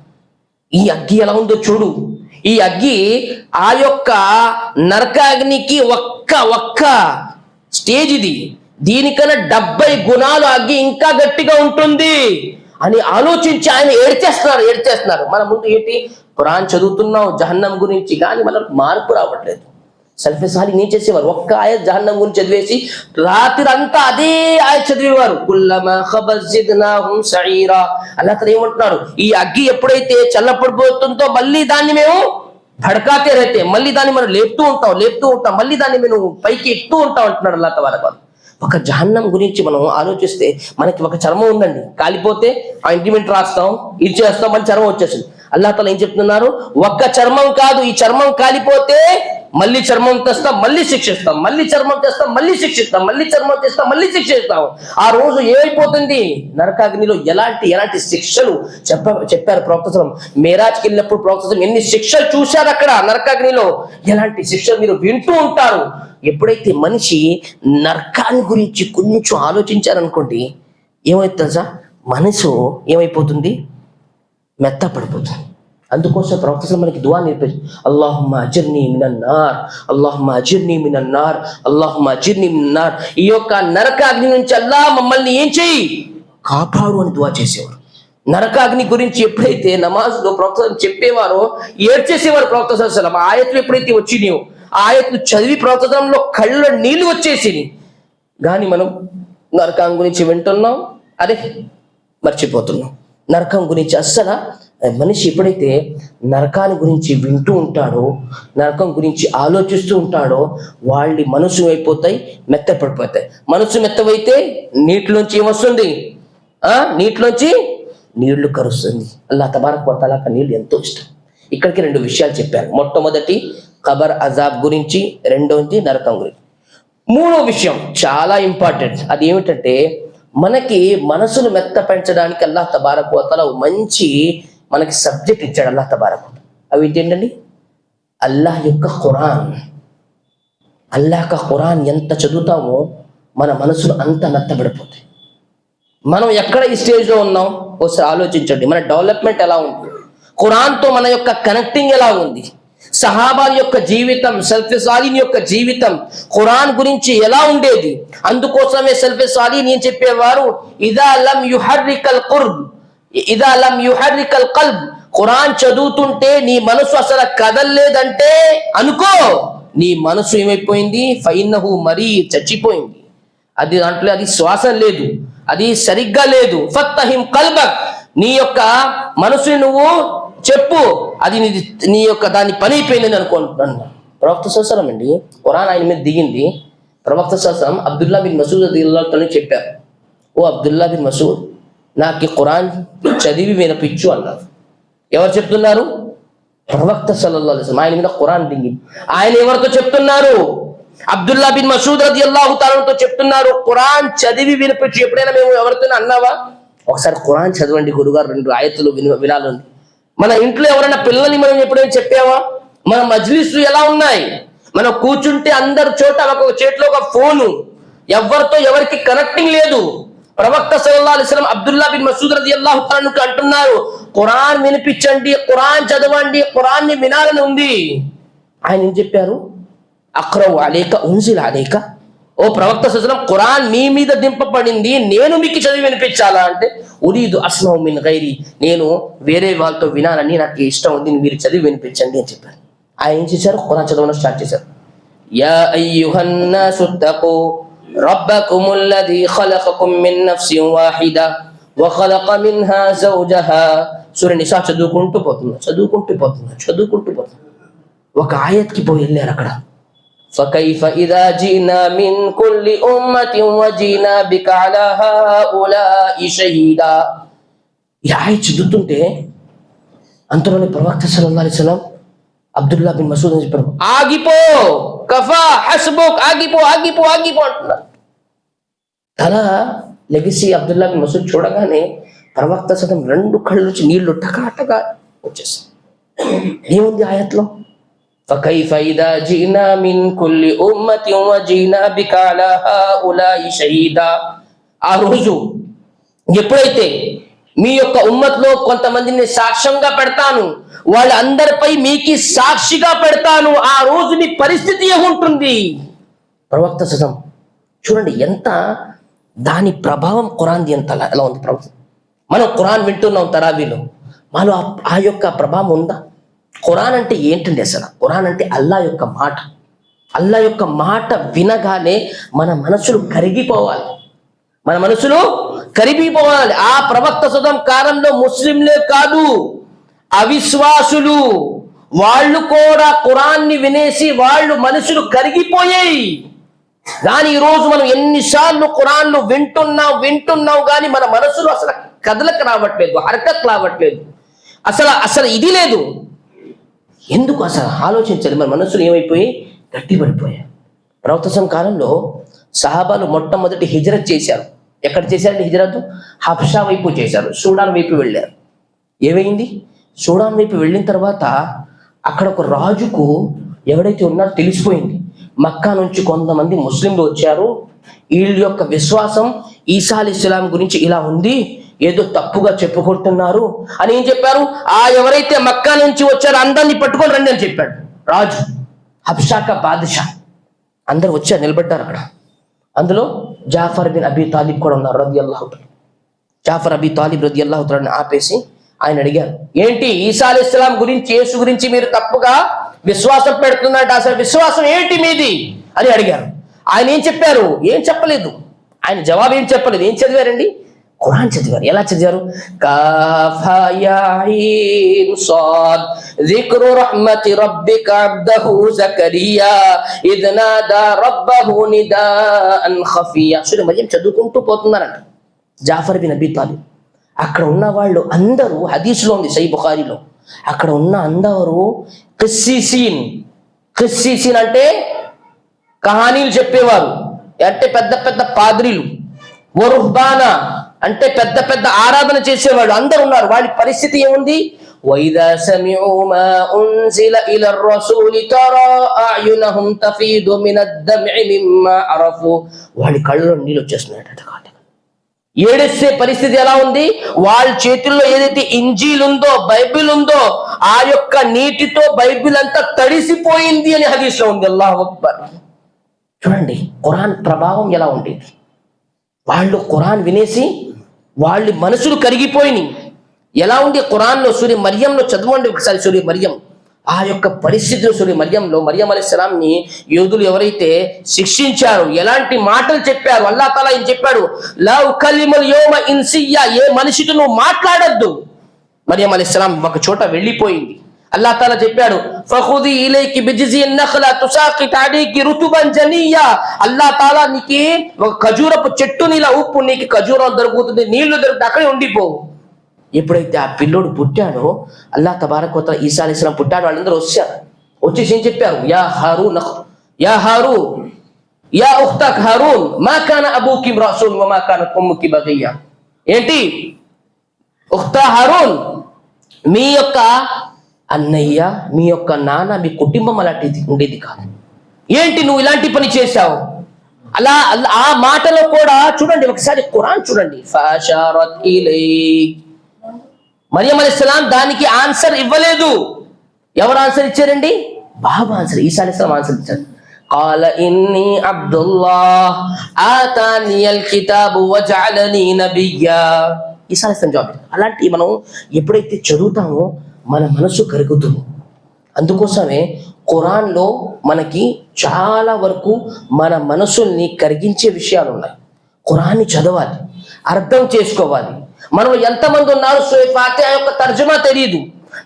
ఈ అగ్గి ఎలా ఉందో చూడు. ఈ అగ్గి ఆ యొక్క నరకాగ్నికి ఒక్క స్టేజ్ ఇది, దీనికన్నా 70 గుణాలు అగ్గి ఇంకా గట్టిగా ఉంటుంది అని ఆలోచించి ఆయన ఏడ్చేస్తున్నారు. మన ముందు ఏంటి, ఖురాన్ చదువుతున్నాం జహన్నం గురించి, కానీ మనకు మార్పు రావట్లేదు. సల్ఫే సాలిహీన్ ఏం చేసేవారు, ఒక్క ఆయత్ జహన్నం గురించి చదివేసి రాత్రి అంతా అదే ఆయత్ చదివేవారు. కుల్లమా ఖబత్ జిద్నాహుం సఈరా. అల్లాహ్ తఆలా ఏమంటున్నారు, ఈ అగ్గి ఎప్పుడైతే చల్లపడిపోతుందో మళ్ళీ దాన్ని మేము భడకాతే రైతే, మళ్ళీ దాన్ని మనం లేపుతూ ఉంటాం, మళ్ళీ దాన్ని మేము పైకి ఎక్కుతూ ఉంటాం అంటున్నాడు అల్లాహ్ తబారక. ఒక జహన్నం గురించి మనం ఆలోచిస్తే, మనకి ఒక చర్మం ఉందండి, కాలిపోతే ఆ ఇంటిమెంట్ రాస్తాం, ఇది చేస్తాం, మళ్ళీ చర్మం వచ్చేసింది. అల్లాహ్ తఆలా ఏం చెప్తున్నారు, ఒక్క చర్మం కాదు, ఈ చర్మం కాలిపోతే మళ్ళీ చర్మం తెస్తాం, మళ్ళీ శిక్షిస్తాం, మళ్ళీ చర్మం తెస్తాం, మళ్ళీ శిక్షిస్తాం, మళ్ళీ చర్మం తెస్తాం, మళ్ళీ శిక్షిస్తాం. ఆ రోజు ఏమైపోతుంది, నరకాగ్నిలో ఎలాంటి శిక్షలు చెప్పారు ప్రవక్త. మేరాజ్కి వెళ్ళినప్పుడు ప్రవక్త ఎన్ని శిక్షలు చూశారు అక్కడ నరకాగ్నిలో, ఎలాంటి శిక్షలు మీరు వింటూ ఉంటారు. ఎప్పుడైతే మనిషి నరకాన్ని గురించి కొంచెం ఆలోచించారనుకోండి, ఏమైతే తెలుసా, మనసు ఏమైపోతుంది, మెత్తపడిపోతుంది. అందుకోసం ప్రవక్త మనకి దువా నేర్పించారు, అల్లాహుమ్మా అజిర్నీ మినన్నార్, అల్లాహుమ్మా అజిర్నీ మినన్నార్, అల్లాహుమ్మా అజిర్నీ మినన్నార్. ఈ యొక్క నరకాగ్ని నుంచి అల్లాహ్ మమ్మల్ని ఏం చేయి, కాపాడు అని దువా చేసేవారు. నరకాగ్ని గురించి ఎప్పుడైతే నమాజ్లో ప్రవక్త చెప్పేవారో ఏడ్చేసేవారు ప్రవక్త సల్లల్లాహు అలైహి వసల్లం. ఆయతులు ఎప్పుడైతే వచ్చినాయో ఆయతులు చదివి ప్రవక్తలో కళ్ళలో నీళ్లు వచ్చేసినాయి. కానీ మనం నరకం గురించి వింటున్నాం, అదే మర్చిపోతున్నాం. నరకం గురించి అస్సలు మనిషి ఎప్పుడైతే నరకాన్ని గురించి వింటూ ఉంటాడో, నరకం గురించి ఆలోచిస్తూ ఉంటాడో, వాళ్ళ మనసు అయిపోతాయి, మెత్తపడిపోతాయి. మనసు మెత్తవైతే నీటిలోంచి ఏమొస్తుంది, నీటిలోంచి నీళ్లు కరుస్తుంది. అల్లాహ్ తబారక వ తఆలా నీళ్లు ఎంతో ఇష్టం. ఇక్కడికి 2 విషయాలు చెప్పారు. మొట్టమొదటి ఖబర్ అజాబ్ గురించి, రెండవది నరకం గురించి. 3వ విషయం చాలా ఇంపార్టెంట్, అది ఏమిటంటే మనకి మనసును మెత్త పెంచడానికి అల్లాహ్ తబారక వ తఆలా మంచి మనకి సబ్జెక్ట్ ఇచ్చాడు అల్లాహ్ తబారక. అవి ఏంటండి, అల్లాహ్ యొక్క ఖురాన్. అల్లాహ్ ఖురాన్ ఎంత చదువుతామో మన మనసులు అంత మెత్తబడిపోతాయి. మనం ఎక్కడ ఈ స్టేజ్లో ఉన్నాం ఒకసారి ఆలోచించండి. మన డెవలప్మెంట్ ఎలా ఉంది, ఖురాన్తో మన యొక్క కనెక్టింగ్ ఎలా ఉంది, సహాబాల యొక్క జీవితం, సల్ఫే సాలిహీన్ యొక్క జీవితం ఖురాన్ గురించి ఎలా ఉండేది. అందుకోసమే సల్ఫే సాలిహీన్ ఏం చెప్పేవారు, ఇదా లం యుహర్రికల్ కల్బ్, ఖురాన్ చదువుతుంటే నీ మనసు అసలు కదలలేదంటే అనుకో నీ మనసు ఏమైపోయింది, ఫైన్నహు మరీ చచ్చిపోయింది, అది దాంట్లో అది శ్వాస లేదు, అది సరిగ్గా లేదు. ఫత్తహిం కల్బక్, నీ యొక్క మనసుని నువ్వు చెప్పు, అది నీ యొక్క దాని పని అయిపోయిందని అనుకుంటున్నాను. ప్రవక్త సల్లం అండి, ఖురాన్ ఆయన మీద దిగింది. ప్రవక్త సల్లం అబ్దుల్లా బిన్ మసూద్ రదియల్లాహు చెప్పారు, ఓ అబ్దుల్లా బిన్ మసూద్, నాకు ఈ ఖురాన్ చదివి వినిపించు అన్నారు. ఎవరు చెప్తున్నారు? ప్రవక్త సల్లల్లాహు అలైహి వసల్లం. ఆయన మీద ఖురాన్ దిగింది. ఆయన ఎవరితో చెప్తున్నారు? అబ్దుల్లా బిన్ మసూద్ రదియల్లాహు తాలాతో చెప్తున్నారు, ఖురాన్ చదివి వినిపించు. ఎప్పుడైనా మేము ఎవరితో అన్నావా, ఒకసారి ఖురాన్ చదవండి గురుగారు, 2 ఆయతులు వినాలని? మన ఇంట్లో ఎవరైనా పిల్లల్ని మనం ఎప్పుడైనా చెప్పావా? మన మజ్లిస్లు ఎలా ఉన్నాయి? మనం కూర్చుంటే అందరి చోట ఒక చేతిలో ఒక ఫోను, ఎవరితో ఎవరికి కనెక్టింగ్ లేదు. ప్రవక్త సల్లల్లాహు అలైహి వసల్లం అబ్దుల్లా బిన్ మసూద్ రదియల్లాహు తాలాకు అంటున్నారు, ఖురాన్ వినిపించండి, ఖురాన్ చదవండి, ఖురాన్ని వినాలని ఉంది. ఆయన ఏం చెప్పారు? అఖ్రౌ అలైక ఉన్జిల అలైక, ఓ ప్రవక్త సల్లల్లాహు అలైహి వసల్లం, ఖురాన్ మీ మీద దింపబడింది, నేను మీకు చదివి వినిపించాలా అంటే, ఉరీదు అస్మౌ మిన్ గైరి, నేను వేరే వాళ్ళతో వినాలని నాకు ఇష్టం ఉంది, మీరు చదివి వినిపించండి అని చెప్పారు. ఆయన ఏం చేశారు? ఖురాన్ చదవడం స్టార్ట్ చేశారు. యా అయ్యుహన్నాసు తఖూ రబ్బకుముల్లదీ ఖలఖకుమ్ మిన్ నఫ్సిన్ వాహిదా వఖలఖ మిన్హా జౌజహా. సూర నిసా చదువుకుంటూ పోతున్నా. ఒక ఆయత్కి పోయి వెళ్ళారు అక్కడ. ఫకైఫ ఇదా జీనా మిన్ కుల్లి ఉమ్మతిన్ వజీనా బిక అలా హౌలాఇ షహీదా. ఈ ఆయత్ చదువుతుంటే అంతలోనే ప్రవక్త సల్లల్లాహు అలైహి వసల్లం అబ్దుల్లా బిన్ మసూద్ అని చెప్పారు, ఆగిపో, కఫా హస్బుక్, ఆగిపో అంటున్నారు. తల లెగిసి అబ్దుల్లా బిన్ మసూద్ చూడగానే ప్రవక్త సల్లం 2 కళ్ళ నుంచి నీళ్లు టకా వచ్చేసాయి. ఏముంది ఆయత్లో? ఫకైఫ ఇదా జీనా మిన్ కుల్లి ఉమ్మతిన్ వజీనా బిక అలా హౌలాఇ షహీదా. ఆ రోజు ఎప్పుడైతే మీ యొక్క ఉమ్మత్లో కొంతమందిని సాక్ష్యంగా పెడతాను, వాళ్ళందరిపై మీకు సాక్షిగా పెడతాను, ఆ రోజు మీ పరిస్థితి ఏముంటుంది? ప్రవక్త సల్లం చూడండి, ఎంత దాని ప్రభావం ఖురాన్ది ఎంత ఎలా ఉంది. ప్రవక్త, మనం ఖురాన్ వింటున్నాం తరావీలో, మనలో ఆ యొక్క ప్రభావం ఉందా? ఖురాన్ అంటే ఏంటండి అసలు? ఖురాన్ అంటే అల్లా యొక్క మాట. అల్లా యొక్క మాట వినగానే మన మనసులు కరిగిపోవాలి. ఆ ప్రవక్త సల్లం కాలంలో ముస్లింలే కాదు, అవిశ్వాసులు వాళ్ళు కూడా ఖురాన్ని వినేసి వాళ్ళు మనసులు కరిగిపోయాయి. కానీ ఈరోజు మనం ఎన్నిసార్లు ఖురాన్ను వింటున్నాం కానీ మన మనసులో అసలు కదలకు రావట్లేదు, హరకత్ రావట్లేదు, అసలు ఇది లేదు. ఎందుకు అసలు ఆలోచించాలి. మన మనసులు ఏమైపోయి గట్టిపడిపోయాయి. ప్రవక్త సల్లం కాలంలో సహాబాలు మొట్టమొదటి హిజ్రత్ చేశారు. ఎక్కడ చేశారంటే హిజ్రత్? హబ్షా వైపు చేశారు, సూడాన్ వైపు వెళ్ళారు. ఏమైంది? సూడాన్ వైపు వెళ్ళిన తర్వాత అక్కడ ఒక రాజుకు ఎవడైతే ఉన్నారో తెలిసిపోయింది, మక్కా నుంచి కొంతమంది ముస్లింలు వచ్చారు, వీళ్ళ యొక్క విశ్వాసం ఈసా అలైహిస్సలాం గురించి ఇలా ఉంది, ఏదో తప్పుగా చెప్పుకుంటున్నారు అని ఏం చెప్పారు? ఎవరైతే మక్కా నుంచి వచ్చారో అందరినీ పట్టుకొని రండి అని చెప్పాడు రాజు. హబ్షాక బాద్షా అందరు వచ్చారు, నిలబడ్డారు అక్కడ. అందులో జాఫర్ బిన్ అబీ తాలిబ్ కూడా ఉన్నారు రదియల్లాహు తఆలా. జాఫర్ అబీ తాలిబ్ రదియల్లాహు తఆలాని ఆపేసి ఆయన అడిగారు, ఏంటి ఈసా అలైహిస్సలాం గురించి, యేసు గురించి మీరు తప్పుగా విశ్వాసం పెడుతున్నట్టు, అసలు విశ్వాసం ఏంటి మీది అని అడిగారు. ఆయన ఏం చెప్పారు? ఏం చెప్పలేదు. ఆయన జవాబు ఏం చెప్పలేదు. ఏం చదివారండి? ఖురాన్ చదివారు. ఎలా చదివారు? కాఫా యా ఈన్ సాద్ జిక్రు రహ్మతి రబ్బిక అబ్దహు జకరియా ఇద్ నాదా రబ్బహు నిదాఅన్ ఖఫియా. సూర మరియం చదువుకుంటూ పోతున్నారంట జాఫర్ బిన్ అబీ తాలిబ్. అక్కడ ఉన్న వాళ్ళు అందరూ, హదీస్లో ఉంది సహీహ్ బుఖారీలో, అక్కడ ఉన్న అందరూ కిస్సీసీన్ అంటే కహానీలు చెప్పేవారు, అంటే పెద్ద పెద్ద పాద్రీలు, వరుహ్బానా అంటే పెద్ద పెద్ద ఆరాధన చేసేవాళ్ళు అందరూ ఉన్నారు. వాళ్ళ పరిస్థితి ఏముంది? وَإِذَا سَمِعُوا مَا أُنزِلَ إِلَى الرَّسُولِ تَرَى أَعْيُنَهُمْ تَفِيضُ مِنَ الدَّمْعِ مِمَّا عَرَفُوا. వాళ్ళ కళ్ళలో నీళ్ళు వచ్చేస్తున్నాయట. ఏడేసే పరిస్థితి ఎలా ఉంది? వాళ్ళ చేతుల్లో ఏదైతే ఇంజీల్ ఉందో, బైబిల్ ఉందో, ఆ యొక్క నీటితో బైబిల్ అంతా తడిసిపోయింది అని హదీస్లో ఉంది. అల్లాహు అక్బర్. చూడండి ఖురాన్ ప్రభావం ఎలా ఉండేది. వాళ్ళు ఖురాన్ వినేసి వాళ్ళ మనసులు కరిగిపోయినాయి. ఎలా ఉంది ఖురాన్లో? సూర్య మరియంలో చదవండి ఒకసారి. సూర్య మరియం ఆ యొక్క పరిస్థితులు మరియం అలైహిస్సలాంని యూదులు ఎవరైతే శిక్షించారు, ఎలాంటి మాటలు చెప్పారు, అల్లాహ్ తాలా ఏం చెప్పాడు, లా ఉకల్లిముల్ యౌమ ఇన్సియ్యా, ఏ మనిషితో నువ్వు మాట్లాడొద్దు. మరియం అలైహిస్సలాం ఒక చోట వెళ్ళిపోయింది. అల్లాహ్ తాలా చెప్పాడు, ఫఖుది ఇలైకి బిజిజిన్ నఖ్లా తుసాకిత్ అలైకి రుతుబన్ జనియా, అల్లాహ్ తాలా నీకి ఒక ఖజూరపు చెట్టుని ఇలా ఉప్పు, నీకు ఖజూరం దొరుకుతుంది, నీళ్లు దొరుకుతుంది, అక్కడే ఉండిపోవు. ఎప్పుడైతే ఆ పిల్లోడు పుట్టాడో, అల్లాహ్ తబారక్ వ తఆలా ఈసా అలైహిస్సలాం పుట్టాడు, వాళ్ళందరూ వచ్చేసి ఏం చెప్పారు, యా హారూన్ యా ఉఖ్తక్ హారూన్ మా కాన అబూకి రసూల్ వ మా కానత్ ఉమ్ముకి బగియ్యా. ఏంటి ఉఖ్తా హారూన్, మీ యొక్క అన్నయ్య, మీ యొక్క నాన్న, మీ కుటుంబం అలాంటిది ఉండేది కాదు. ఏంటి నువ్వు ఇలాంటి పని చేశావు? అలా ఆ మాటలో కూడా చూడండి, ఒకసారి ఖురాన్ చూడండి. ఫాషారత్ ఇలై, మరియం అలైహిస్సలాం దానికి ఆన్సర్ ఇవ్వలేదు. ఎవరు ఆన్సర్ ఇచ్చారండి? బాబా ఆన్సర్, ఈసా అలైహిస్సలాం ఆన్సర్ ఇచ్చారు. قال إني عبد الله آتاني الكتاب وجعلني نبيا. ఈసా అలైహిస్సలాం జవాబు. అలాంటి మనం ఎప్పుడైతే చదువుతామో మన మనసు కరుగుతుంది. అందుకోసమే ఖురాన్లో మనకి చాలా వరకు మన మనసుల్ని కరిగించే విషయాలు ఉన్నాయి. ఖురాన్ని చదవాలి, అర్థం చేసుకోవాలి. మనం ఎంతమంది ఉన్నారు సూరా ఫాతిహా యొక్క తర్జుమా తెలియదు.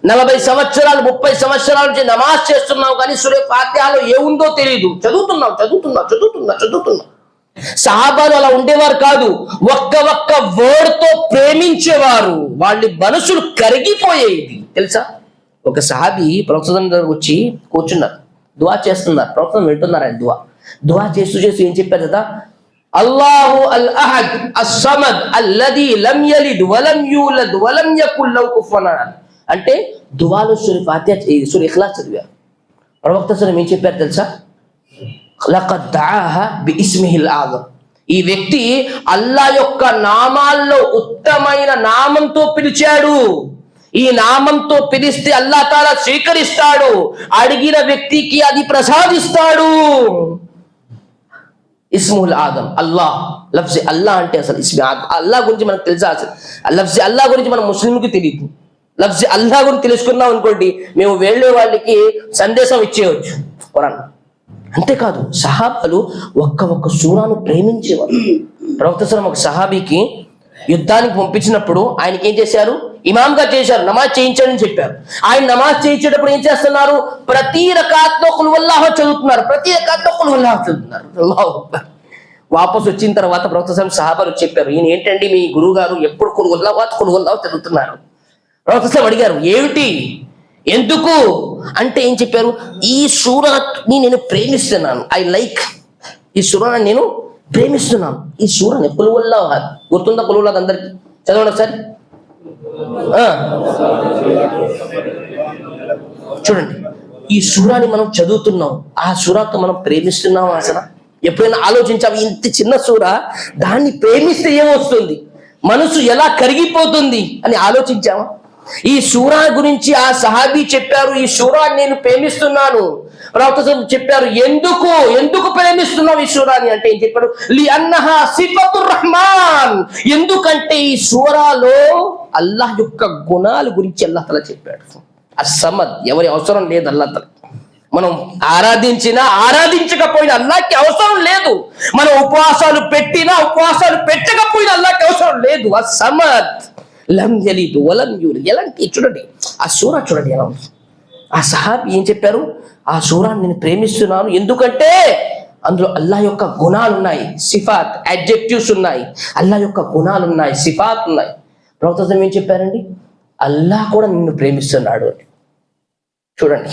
40 సంవత్సరాలు 30 సంవత్సరాల నుంచి నమాజ్ చేస్తున్నావు కానీ సూరా ఫాతిహాలో ఏముందో తెలియదు. చదువుతున్నావు. సహాబాలు అలా ఉండేవారు కాదు. ఒక్క వర్డ్ తో ప్రేమించేవారు. వాళ్ళ మనసులు కరిగిపోయేది తెలుసా. ఒక సహాబీ ప్రవక్త దగ్గర వచ్చి కూర్చున్నారు, దువా చేస్తున్నారు. ప్రవక్త వింటున్నారు. ఆయన దువా చేస్తూ ఏం చెప్పారు కదా, అల్లాహు అల్ అహద్ అస్-సమద్ అల్లదీ లం యలిద్ వలం యూలద్ వలం యకుల్ లహు కుఫువన్ అహద్. అంటే దువాలో సూరా ఫాతిహా, సూరా ఇఖ్లాస్ చదివారు. ప్రవక్త ఏం చెప్పారు తెలుసా, లఖద్ దఆహా బిఇస్మిహిల్ ఆజమ్. ఈ వ్యక్తి అల్లాహ్ యొక్క నామాల్లో ఉత్తమైన నామంతో పిలిచాడు. ఈ నామంతో పిలిస్తే అల్లాహ్ తాలా స్వీకరిస్తాడు. అడిగిన వ్యక్తికి అది ప్రసాదిస్తాడు. ఇస్ముల్ ఆదం అల్లాహ్. లఫ్జ్ అల్లాహ్ అంటే అసలు ఇస్మి అల్లాహ్ గురించి మనకు తెలుసా? అసలు లఫ్జ్ అల్లాహ్ గురించి మన ముస్లింకి తెలియదు. లఫ్జ్ అల్లాహ్ గురించి తెలుసుకున్నాం అనుకోండి, మేము వెళ్ళే వాళ్ళకి సందేశం ఇచ్చేయవచ్చు ఖురాన్. అంతేకాదు సహాబాలు ఒక్క సూరాను ప్రేమించేవారు. ప్రవక్త ఒక సహాబీకి యుద్ధానికి పంపించినప్పుడు ఆయనకి ఏం చేశారు, ఇమాంగా చేశారు, నమాజ్ చేయించాడని చెప్పారు. ఆయన నమాజ్ చేయించేటప్పుడు ఏం చేస్తున్నారు, ప్రతి రకాత్లో ఖుల్ హువల్లాహు చదువుతున్నారు. అల్లాహు అక్బర్. వాపసు వచ్చిన తర్వాత ప్రవక్త సహాబాలు చెప్పారు, ఈయన ఏంటండి మీ గురువు గారు ఎప్పుడు ఖుల్ హువల్లాహు చదువుతున్నారు. ప్రవక్త అడిగారు, ఏమిటి, ఎందుకు అంటే ఏం చెప్పారు, ఈ సూరాని నేను ప్రేమిస్తున్నాను. ఐ లైక్ ఈ సూరాని నేను ప్రేమిస్తున్నాను. ఈ సూరాని ఖుల్ హువల్లాహు అహద్ గుర్తుందా? ఖుల్ హువల్లాహు అందరికి చదవండి ఒకసారి. చూడండి, ఈ సూరాని మనం చదువుతున్నాం, ఆ సూరాతో మనం ప్రేమిస్తున్నాం. అసలు ఎప్పుడైనా ఆలోచించాము, ఇంత చిన్న సూర, దాన్ని ప్రేమిస్తే ఏమొస్తుంది, మనసు ఎలా కరిగిపోతుంది అని ఆలోచించామా? ఈ సూరా గురించి ఆ సహాబీ చెప్పారు, ఈ సూరాని నేను ప్రేమిస్తున్నాను. ప్రవక్త చెప్పారు, ఎందుకు ప్రేమిస్తున్నావు ఈ సూరాని అంటే ఏం చెప్పారు, లి అన్నహా సిఫతుర్ రహమాన్. ఎందుకంటే ఈ సూరాలో అల్లాహ్ యొక్క గుణాల గురించి అల్లాహ్ తఆలా చెప్పాడు. అస్-సమద్, ఎవరి అవసరం లేదు అల్లాహ్ తఆలా. మనం ఆరాధించినా ఆరాధించకపోయినా అల్లాహ్కి అవసరం లేదు. మనం ఉపవాసాలు పెట్టినా ఉపవాసాలు పెట్టకపోయినా అల్లాహ్కి అవసరం లేదు. అస్-సమద్ లం యలిద్ వలం యూలద్. ఎలాంటి చూడండి ఆ సూరా, చూడండి ఎలా ఉంది. ఆ సహాబీ ఏం చెప్పారు, ఆ సూరాన్ని నేను ప్రేమిస్తున్నాను ఎందుకంటే అందులో అల్లాహ్ యొక్క గుణాలు ఉన్నాయి, సిఫాత్ అడ్జెక్టివ్స్ ఉన్నాయి, అల్లాహ్ యొక్క గుణాలు ఉన్నాయి, సిఫాత్ ఉన్నాయి. ప్రవక్త ఏం చెప్పారండి, అల్లాహ్ కూడా నిన్ను ప్రేమిస్తున్నాడు అని. చూడండి,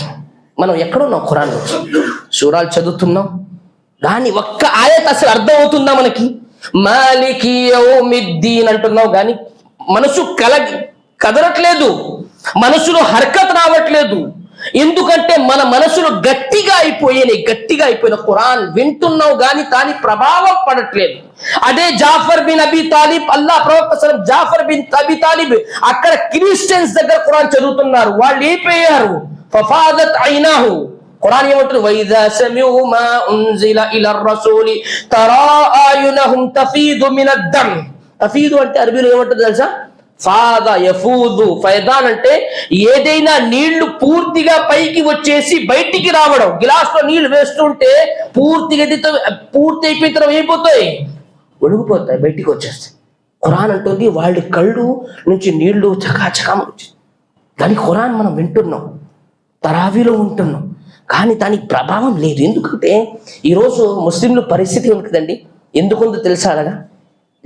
మనం ఎక్కడున్నాం, ఖురాన్ సూరాలు చదువుతున్నాం, కానీ ఒక్క ఆయత్ అసలు అర్థం అవుతుందా మనకి? మాలికి యౌమిద్దీన్ అంటున్నావు కానీ మనసు కదలట్లేదు, మనసులో హర్కత్ రావట్లేదు. ఎందుకంటే మన మనసులు గట్టిగా అయిపోయిన ఖురాన్ వింటున్నావు కానీ దాని ప్రభావం పడట్లేదు. అదే జాఫర్ బిన్ అబీ తాలిబ్, అల్లాహ్ ప్రవక్త జాఫర్ బిన్ అబీ తాలిబ్ అక్కడ క్రిస్టియన్స్ దగ్గర ఖురాన్ చదువుతున్నారు. వాళ్ళు అయిపోయారు, ఫఫాదత్ ఐనాహు. ఖురాన్ ఏమంటారు, వైదా సమిఉ మా ఉన్జిల ఇలర్ రసూలి తరా ఆయునహుం తఫీదు మినద్ దమ్. తఫీదు అంటే అరబీలో ఏమంటారు తెలుసా, ఫాద యఫూదు. ఫైదాన్ అంటే ఏదైనా నీళ్లు పూర్తిగా పైకి వచ్చేసి బయటికి రావడం. గిలాస్ లో నీళ్లు వేస్తుంటే పూర్తిగా పూర్తి అయిపోయిన తర్వాత అయిపోతాయి, ఒడిగిపోతాయి, బయటికి వచ్చేస్తాయి. ఖురాన్ అంటుంది వాళ్ళ కళ్ళు నుంచి నీళ్లు చకాచకా వచ్చి. దానికి ఖురాన్ మనం వింటున్నాం, తరావీలో ఉంటున్నాం, కానీ దానికి ప్రభావం లేదు. ఎందుకంటే ఈరోజు ముస్లింల పరిస్థితి ఉంది కదండి. ఎందుకుందో తెలుసా? అలాగా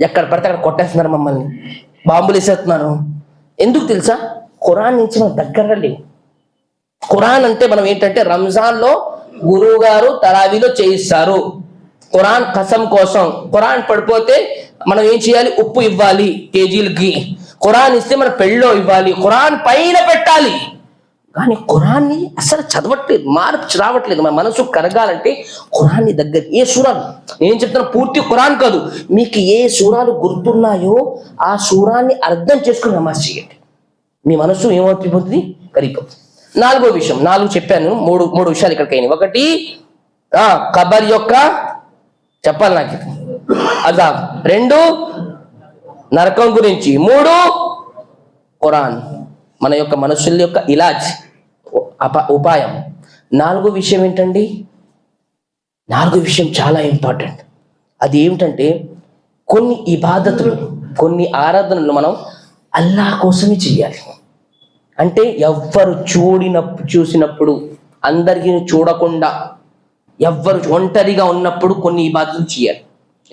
ఎక్కడ పడితే అక్కడ కొట్టేస్తున్నారు, మమ్మల్ని బాంబులు వేసేస్తున్నారు. ఎందుకు తెలుసా? ఖురాన్ నుంచి మనం దగ్గరగా లేవు. ఖురాన్ అంటే మనం ఏంటంటే రంజాన్లో గురువు గారు తరావీలో చేయిస్తారు ఖురాన్ కసం కోసం. ఖురాన్ పడిపోతే మనం ఏం చేయాలి? ఉప్పు ఇవ్వాలి కేజీలకి. ఖురాన్ ఇస్తే మన పెళ్ళిలో ఇవ్వాలి, ఖురాన్ పైన పెట్టాలి. కానీ ఖురాన్ని అసలు చదవట్లేదు, మార్పు రావట్లేదు. మన మనసు కరగాలంటే ఖురాన్ని దగ్గర ఏ సూరాలు, నేను చెప్తున్నా పూర్తి ఖురాన్ కాదు, మీకు ఏ సూరాలు గుర్తున్నాయో ఆ సూరాన్ని అర్థం చేసుకుని నమాజ్ చేయండి. మీ మనసు ఏమవుతుంది? కరిగిపోతుంది. 4వ విషయం, 4 చెప్పాను, మూడు విషయాలు ఇక్కడికి అయినాయి. 1 ఖబర్ యొక్క చెప్పాలి నాకు అజాబ్, 2 నరకం గురించి, 3 ఖురాన్ మన యొక్క మనుషుల యొక్క ఇలాజ్ ఉపాయం. 4వ విషయం ఏంటండి? 4వ విషయం చాలా ఇంపార్టెంట్. అది ఏమిటంటే కొన్ని ఇబాదతులు, కొన్ని ఆరాధనలు మనం అల్లాహ్ కోసమే చేయాలి. అంటే ఎవ్వరు చూసినప్పుడు, అందరికీ చూడకుండా, ఎవ్వరు ఒంటరిగా ఉన్నప్పుడు కొన్ని ఇబాదతులు చేయాలి.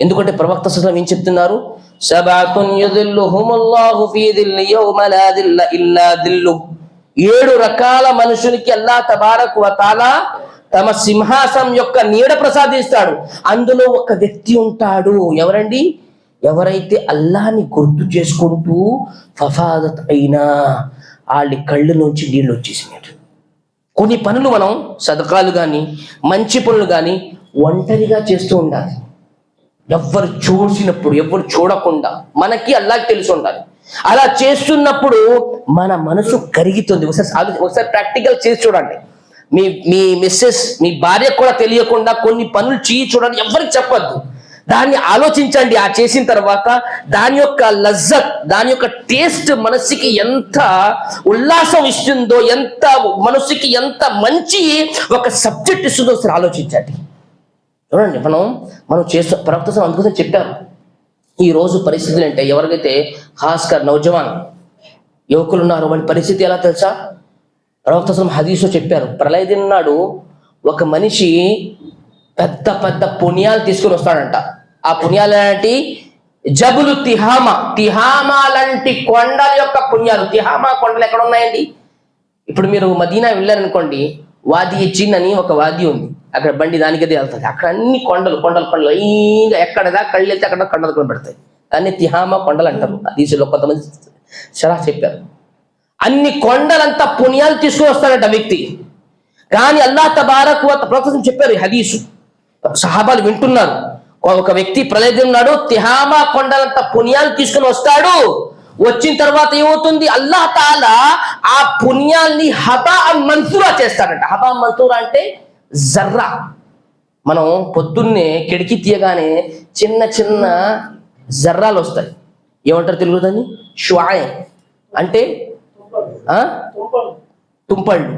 ఎందుకంటే ప్రవక్త సల్లం ఏం చెప్తున్నారు? సబాతున్ యదిల్లుహుముల్లాహు ఫీ దిల్లి యౌమ లా దిల్ల ఇల్లా దిల్లు. 7 రకాల మనుషులకి అల్లాహ్ తబారక్ వ తఆలా తమ సింహాసనం యొక్క నీడ ప్రసాదిస్తాడు. అందులో ఒక వ్యక్తి ఉంటాడు. ఎవరండి? ఎవరైతే అల్లాహ్ని గుర్తు చేసుకుంటూ ఫఫాదత్ అయినా వాళ్ళ కళ్ళ నుంచి నీళ్ళు వచ్చేసినట్టు. కొన్ని పనులు మనం సదకాలు కానీ మంచి పనులు కానీ ఒంటరిగా చేస్తూ ఉండాలి. ఎవ్వరు చూసినప్పుడు, ఎవ్వరు చూడకుండా మనకి అల్లాహ్కి తెలిసి ఉండాలి. అలా చేస్తున్నప్పుడు మన మనసు కరిగితుంది. ఒకసారి ప్రాక్టికల్ చేసి చూడండి. మీ మిస్సెస్, మీ భార్యకు కూడా తెలియకుండా కొన్ని పనులు చేయి చూడండి, ఎవరికి చెప్పద్దు. దాన్ని ఆలోచించండి. ఆ చేసిన తర్వాత దాని యొక్క లజ్జత్, దాని యొక్క టేస్ట్ మనసుకి ఎంత ఉల్లాసం ఇస్తుందో, ఎంత మనసుకి ఎంత మంచి ఒక సబ్జెక్ట్ ఇస్తుందో ఒకసారి ఆలోచించండి. చూడండి, మనం చేస్తూ ప్రవక్త అందుకోసం చెప్పారు. ఈ రోజు పరిస్థితులు అంటే ఎవరికైతే ఖాస్కర్ నౌజవాన్ యువకులు ఉన్నారో వాళ్ళ పరిస్థితి ఎలా తెలుసా? ప్రవక్త హదీస్లో చెప్పారు, ప్రళయ దినం నాడు ఒక మనిషి పెద్ద పెద్ద పుణ్యాలు తీసుకుని వస్తాడంట. ఆ పుణ్యాలు ఏంటి? జబులు తిహామా లాంటి కొండల యొక్క పుణ్యాలు. తిహామా కొండలు ఎక్కడ ఉన్నాయండి? ఇప్పుడు మీరు మదీనా వెళ్ళారనుకోండి, వాది జిన్ అని ఒక వాది ఉంది, అక్కడ బండి దానికదే వెళ్తుంది. అక్కడ అన్ని కొండలు ఇంకా ఎక్కడదా కళ్ళు వెళ్తే అక్కడ కొండలు పెడతాయి. దాన్ని తిహామా కొండలు అంటారు. హదీసులో కొంతమంది షరహ్ చెప్పారు. అన్ని కొండలంతా పుణ్యాలు తీసుకుని వస్తాడట వ్యక్తి. కానీ అల్లాహ్ తబారక్ వ తఆలా చెప్పారు హదీసు, సహాబాలు వింటున్నారు. ఒక వ్యక్తి ప్రళయం నాడు తిహామా కొండలంత పుణ్యాలు తీసుకుని వస్తాడు. వచ్చిన తర్వాత ఏమవుతుంది? అల్లాహ్ తాలా ఆ పుణ్యాల్ని హతా మన్సూరా చేస్తాడంట. హతా మన్సూరా అంటే జర్రా. మనం పొద్దున్నే కిటికీ తీయగానే చిన్న చిన్న జర్రాలు వస్తాయి. ఏమంటారు తెలుగు దాన్ని? షుఆయ్ అంటే తుంపళ్ళు,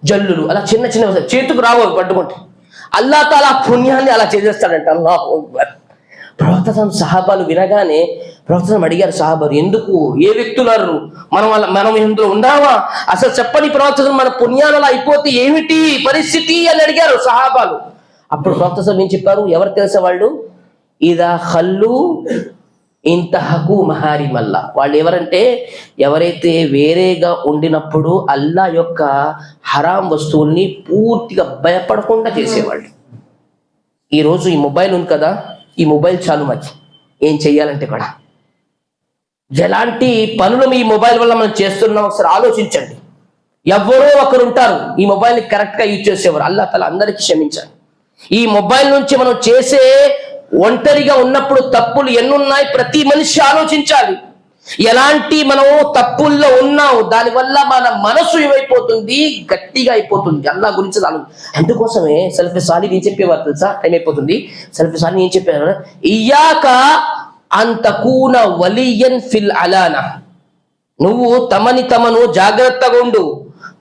జల్లులు, అలా చిన్న చిన్న వస్తాయి. చేతుకు రావు పట్టుకుంటే. అల్లాహ్ తాలా పుణ్యాన్ని అలా చేసేస్తాడంట. అల్లాహు అక్బర్. ప్రవక్త సహాబాలు వినగానే ప్రవక్త అడిగారు, సహాబాలు ఎందుకు, ఏ వ్యక్తులు మనం ఇందులో ఉండావా? అసలు చెప్పని ప్రవక్త, మన పుణ్యాలు అలా అయిపోతే ఏమిటి పరిస్థితి అని అడిగారు సహాబాలు. అప్పుడు ప్రవక్త ఏం చెప్పారు? ఎవరు తెలుసా వాళ్ళు? ఇదా హల్లు ఇంతహకు మహారిమల్లా. వాళ్ళు ఎవరంటే ఎవరైతే వేరేగా ఉండినప్పుడు అల్లా యొక్క హరాం వస్తువుల్ని పూర్తిగా భయపడకుండా చేసేవాళ్ళు. ఈరోజు ఈ మొబైల్ ఉంది కదా, ఈ మొబైల్ చాలు మాకు ఏం చెయ్యాలంటే కూడా ఎలాంటి పనులు ఈ మొబైల్ వల్ల మనం చేస్తున్నాం ఒకసారి ఆలోచించండి. ఎవరో ఒకరు ఉంటారు ఈ మొబైల్ని కరెక్ట్గా యూజ్ చేసేవారు. అల్లాహ్ తాలా అందరికీ క్షమించాలి. ఈ మొబైల్ నుంచి మనం చేసే ఒంటరిగా ఉన్నప్పుడు తప్పులు ఎన్నున్నాయి ప్రతి మనిషి ఆలోచించాలి. ఎలాంటి మనం తప్పుల్లో ఉన్నావు, దానివల్ల మన మనసు ఏమైపోతుంది? గట్టిగా అయిపోతుంది. అల్లాహ్ గురించి అందుకోసమే సలఫే సాలిహ్ ఏం చెప్పేవారు తెలుసా? టైం అయిపోతుంది. సలఫే సాలిహ్ ఏం చెప్పారు? ఇయ్యాక అన్ తకూన వలియన్ ఫిల్ అలానా. నువ్వు తమను జాగ్రత్తగా ఉండు.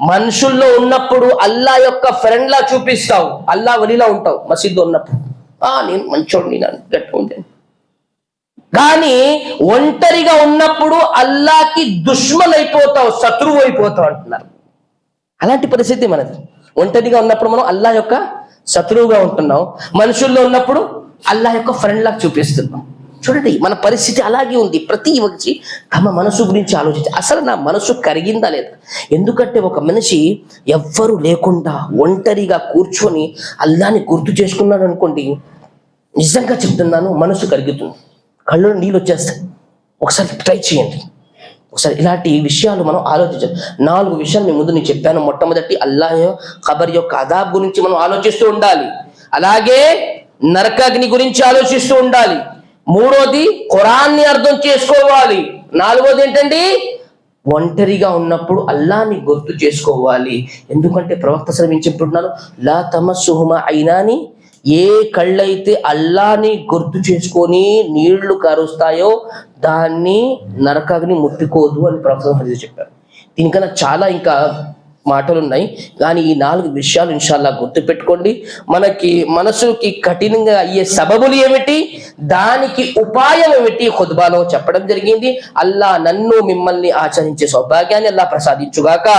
మనుషుల్లో ఉన్నప్పుడు అల్లా యొక్క ఫ్రెండ్ లా చూపిస్తావు, అల్లా వలిలా ఉంటావు. మసీద్లో ఉన్నప్పుడు నేను మంచోడిని, నేను గట్టిగా ఉంటాను. కానీ ఒంటరిగా ఉన్నప్పుడు అల్లాకి దుష్మన్ అయిపోతావు, శత్రువు అయిపోతావు అంటున్నారు. అలాంటి పరిస్థితి మనది. ఒంటరిగా ఉన్నప్పుడు మనం అల్లా యొక్క శత్రువుగా ఉంటున్నాం, మనుషుల్లో ఉన్నప్పుడు అల్లా యొక్క ఫ్రెండ్ లాగా చూపిస్తున్నాం. చూడండి, మన పరిస్థితి అలాగే ఉంది. ప్రతి ఒక్కటి తమ మనసు గురించి ఆలోచించి, అసలు నా మనసు కరిగిందా లేదా? ఎందుకంటే ఒక మనిషి ఎవ్వరు లేకుండా ఒంటరిగా కూర్చొని అల్లాని గుర్తు చేసుకున్నాడు అనుకోండి, నిజంగా చెప్తున్నాను, మనసు కరుగుతుంది, కళ్ళు నీళ్ళు వచ్చేస్తాయి. ఒకసారి ట్రై చేయండి. ఒకసారి ఇలాంటి విషయాలు మనం ఆలోచించాలి. 4 విషయాలు మీ ముందు నేను చెప్పాను. మొట్టమొదటి అల్లాహ్ ఖబర్ యొక్క అదాబ్ గురించి మనం ఆలోచిస్తూ ఉండాలి. అలాగే నరకాగ్ని గురించి ఆలోచిస్తూ ఉండాలి. 3వది ఖురాన్ని అర్థం చేసుకోవాలి. 4వది ఏంటండి? ఒంటరిగా ఉన్నప్పుడు అల్లాని గుర్తు చేసుకోవాలి. ఎందుకంటే ప్రవక్త శ్రమించుకుంటున్నాను, లా తమస్సుహుమా ఐనాని, ఏ కళ్ళైతే అల్లాని గుర్తు చేసుకొని నీళ్లు కారుస్తాయో దాన్ని నరకాగ్ని ముట్టుకోదు అని ప్రవక్త చెప్పారు. దీనికన్నా చాలా ఇంకా మాటలు ఉన్నాయి, కానీ ఈ 4 విషయాలు ఇన్షాల్లా గుర్తుపెట్టుకోండి. మనకి మనసుకి కఠినంగా అయ్యే సబబులు ఏమిటి, దానికి ఉపాయం ఏమిటి ఖుత్బాలో చెప్పడం జరిగింది. అల్లా నన్ను మిమ్మల్ని ఆచరించే సౌభాగ్యాన్ని అల్లా ప్రసాదించుగాక.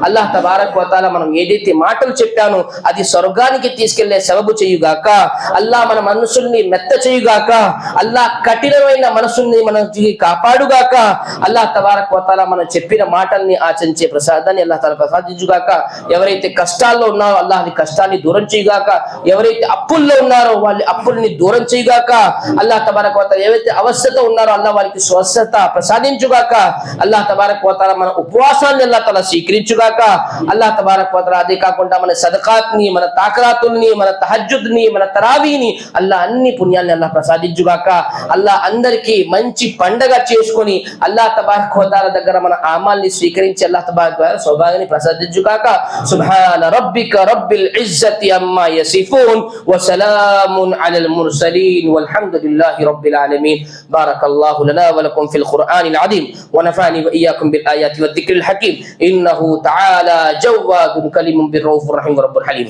అల్లాహ్ తబారక్ వ తఆలా మనం ఏదైతే మాటలు చెప్పానో అది స్వర్గానికి తీసుకెళ్లే సబబు చేయుగాక. అల్లా మన మనసుల్ని మెత్త చేయుగాక. అల్లా కఠినమైన మనసుల్ని మనకి కాపాడుగాక. అల్లాహ్ తబారక్ వ తఆలా మనం చెప్పిన మాటల్ని ఆచరించే ప్రసాదాన్ని అల్లాహ్ తఆలా ప్రసాదించుగాక. ఎవరైతే కష్టాల్లో ఉన్నారో అల్లాహ్ కష్టాన్ని దూరం చేయుగాక. ఎవరైతే అప్పుల్లో ఉన్నారో వాళ్ళ అప్పుల్ని దూరం చేయుగాక. అల్లాహ్ తబారక్ వ తఆలా ఏవైతే అవస్థతో ఉన్నారో అల్లాహ్ వారికి స్వస్థత ప్రసాదించుగాక. అల్లాహ్ తబారక్ వ తఆలా మన ఉపవాసాన్ని అల్లాహ్ తఆలా స్వీకరించుగాక. అల్లాహ్ తబారక్ వ తఆలా అదే కాకుండా మన సదకాత్ని, మన తాకరాతుల్ని, మన తహజ్జుద్ని, మన తరావీని అల్లాహ్ అన్ని పుణ్యాన్ని అల్లాహ్ ప్రసాదించుగాక. అల్లాహ్ అందరికీ మంచి పండగ చేసుకొని అల్లాహ్ తబారక్ వ తఆలా దగ్గర మన ఆమాల్ని స్వీకరించి అల్లాహ్ తబారక్ వ తఆలా సౌభాగ్యాన్ని ప్రసాదించుగాక. సుబ్హాన రబ్బిక రబ్బిల్ ఇజ్జతి అమ్మా యసిఫూన్ వ సలామున్ అలల్ ముర్సలీన్ వల్హమ్దులిల్లాహి రబ్బిల్ ఆలమీన్. బారకల్లాహు లనా వ లకుం ఫిల్ ఖుర్ఆనిల్ అజీమ్ వ నఫఅని వ ఇయ్యాకుం బిల్ ఆయాతి వద్ దిక్రిల్ హకీమ్. ఇన్నహు తఆలా జవ్వాదున్ కలీమున్ బిర్ రౌఫిర్ రహీం రబ్బుల్ హలీం.